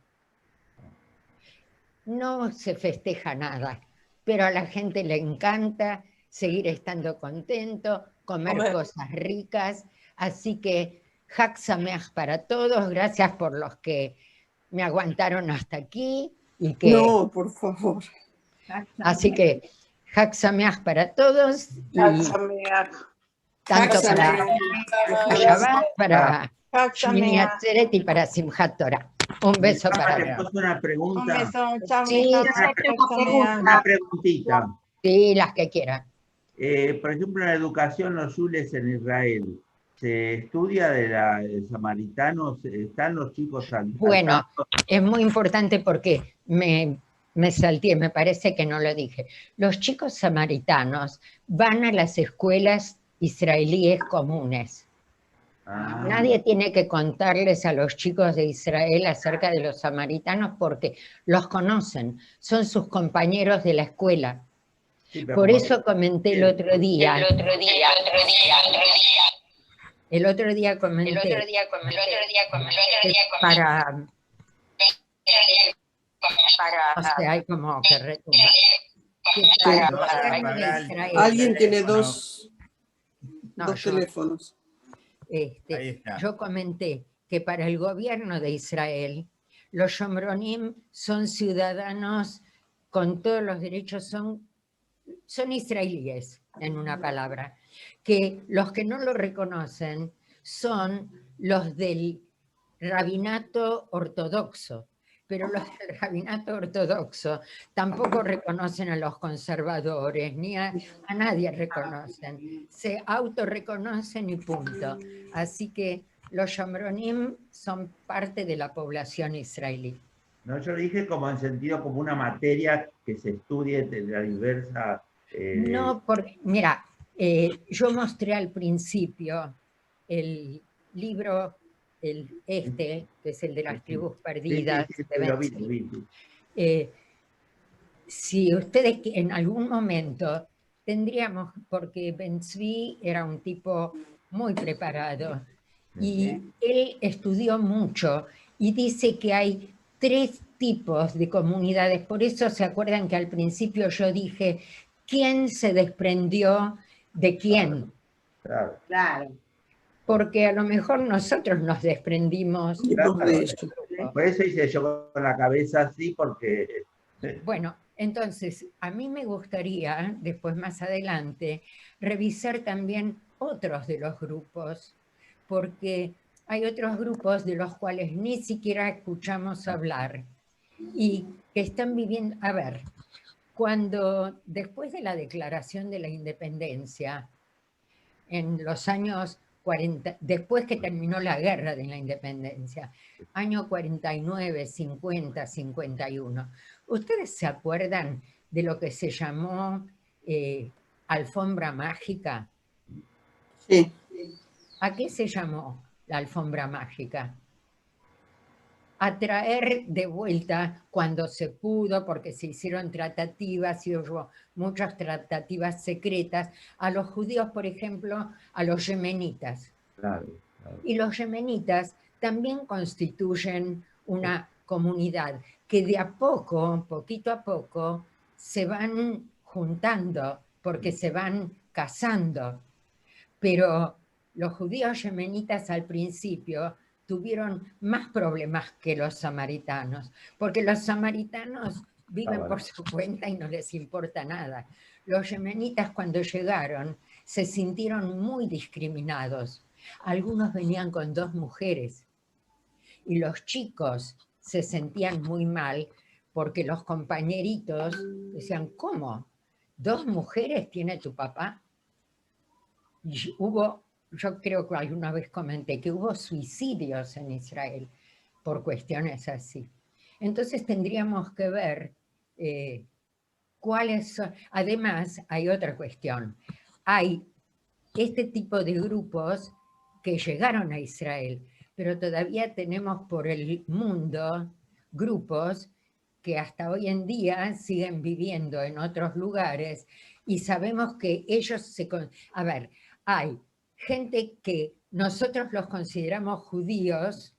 No se festeja nada, pero a la gente le encanta seguir estando contento, comer cosas ricas, así que Hag Sameach para todos, gracias por los que me aguantaron hasta aquí. Y que, no, por favor. Así que Hag Sameach para todos, y tanto para Shabbat, para Shmini Atzeret y para Simchat Torah. Un beso para todos. Una pregunta. Un beso, Sí, una preguntita. Sí, las que quieran. Por ejemplo, en la educación, los shules en Israel, ¿se estudia de samaritanos? ¿Están los chicos al Bueno, tanto? es muy importante porque me salté, me parece que no lo dije. Los chicos samaritanos van a las escuelas israelíes comunes. Nadie tiene que contarles a los chicos de Israel acerca de los samaritanos porque los conocen, son sus compañeros de la escuela. Sí, por eso comenté el otro día. El otro día comenté para o sea, hay como que retumba. Alguien tiene dos teléfonos. Yo comenté que para el gobierno de Israel los Shomronim son ciudadanos con todos los derechos, son israelíes, en una palabra, que los que no lo reconocen son los del rabinato ortodoxo, pero los del rabinato ortodoxo tampoco reconocen a los conservadores, ni a nadie reconocen, se autorreconocen y punto. Así que los Shomronim son parte de la población israelí. No, yo dije como en sentido como una materia que se estudie de la diversa... No, porque, mira, yo mostré al principio el libro, que es el de las tribus perdidas. Sí, lo vi. Si ustedes en algún momento tendríamos, porque Ben Tzvi era un tipo muy preparado, y él estudió mucho, y dice que hay 3 tipos de comunidades. Por eso se acuerdan que al principio yo dije, ¿quién se desprendió de quién? Claro. Porque a lo mejor nosotros nos desprendimos. Por eso hice yo con la cabeza así, porque... Bueno, entonces, a mí me gustaría, después más adelante, revisar también otros de los grupos, porque hay otros grupos de los cuales ni siquiera escuchamos hablar y que están viviendo... A ver, cuando después de la declaración de la independencia, en los años 40, después que terminó la guerra de la independencia, año 49, 50, 51, ¿ustedes se acuerdan de lo que se llamó alfombra mágica? Sí. ¿A qué se llamó la alfombra mágica? A traer de vuelta cuando se pudo, porque se hicieron tratativas y hubo muchas tratativas secretas, a los judíos, por ejemplo, a los yemenitas. Claro. Y los yemenitas también constituyen una comunidad que de a poco, poquito a poco, se van juntando porque se van casando. Pero los judíos yemenitas al principio tuvieron más problemas que los samaritanos, porque los samaritanos viven por su cuenta y no les importa nada. Los yemenitas cuando llegaron se sintieron muy discriminados. Algunos venían con 2 mujeres y los chicos se sentían muy mal porque los compañeritos decían, ¿cómo? ¿2 mujeres tiene tu papá? Y yo creo que alguna vez comenté que hubo suicidios en Israel por cuestiones así. Entonces tendríamos que ver cuáles son. Además, hay otra cuestión. Hay este tipo de grupos que llegaron a Israel, pero todavía tenemos por el mundo grupos que hasta hoy en día siguen viviendo en otros lugares y sabemos que ellos a ver, hay gente que nosotros los consideramos judíos,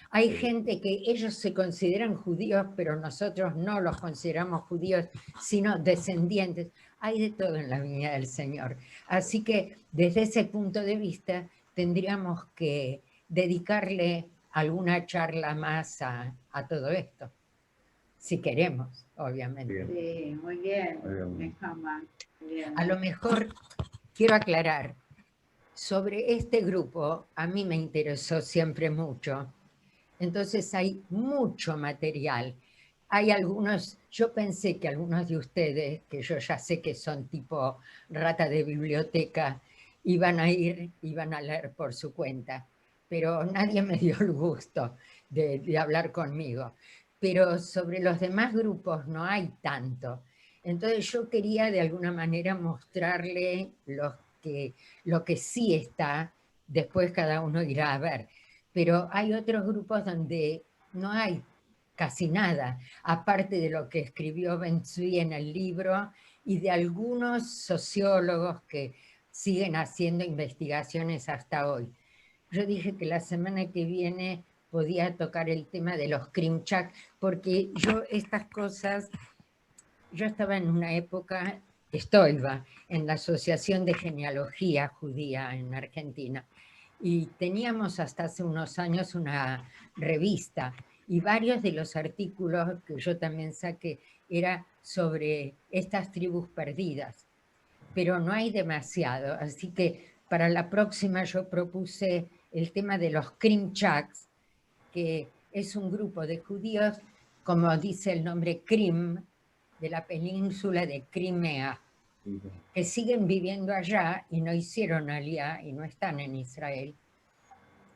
hay gente que ellos se consideran judíos, pero nosotros no los consideramos judíos, sino descendientes. Hay de todo en la viña del Señor. Así que desde ese punto de vista tendríamos que dedicarle alguna charla más a todo esto, si queremos, obviamente. Sí, muy bien, Nehama. A lo mejor quiero aclarar, sobre este grupo a mí me interesó siempre mucho, entonces hay mucho material. Hay algunos, yo pensé que algunos de ustedes, que yo ya sé que son tipo rata de biblioteca, iban a leer por su cuenta, pero nadie me dio el gusto de hablar conmigo. Pero sobre los demás grupos no hay tanto. Entonces yo quería de alguna manera mostrarle lo que sí está, después cada uno irá a ver. Pero hay otros grupos donde no hay casi nada, aparte de lo que escribió Ben-Zvi en el libro y de algunos sociólogos que siguen haciendo investigaciones hasta hoy. Yo dije que la semana que viene podía tocar el tema de los Krimchak, porque yo estas cosas, yo estaba en una época, en la Asociación de Genealogía Judía en Argentina, y teníamos hasta hace unos años una revista, y varios de los artículos que yo también saqué era sobre estas tribus perdidas, pero no hay demasiado, así que para la próxima yo propuse el tema de los Krimchaks, que es un grupo de judíos, como dice el nombre Krim, de la península de Crimea, que siguen viviendo allá y no hicieron aliyá y no están en Israel,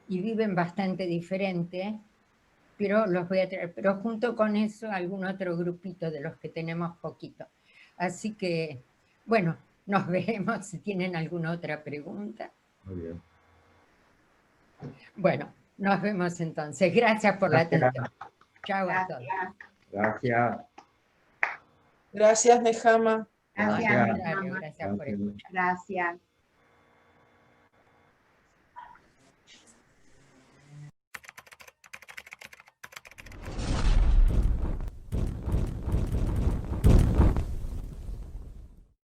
y viven bastante diferente, pero los voy a traer, pero junto con eso algún otro grupito de los que tenemos poquito. Así que, bueno, nos veremos si tienen alguna otra pregunta. Muy bien. Bueno, nos vemos entonces. Gracias por la atención. Chao a todos. Gracias. Gracias, Nehama. Gracias, Gracias por escuchar. Gracias.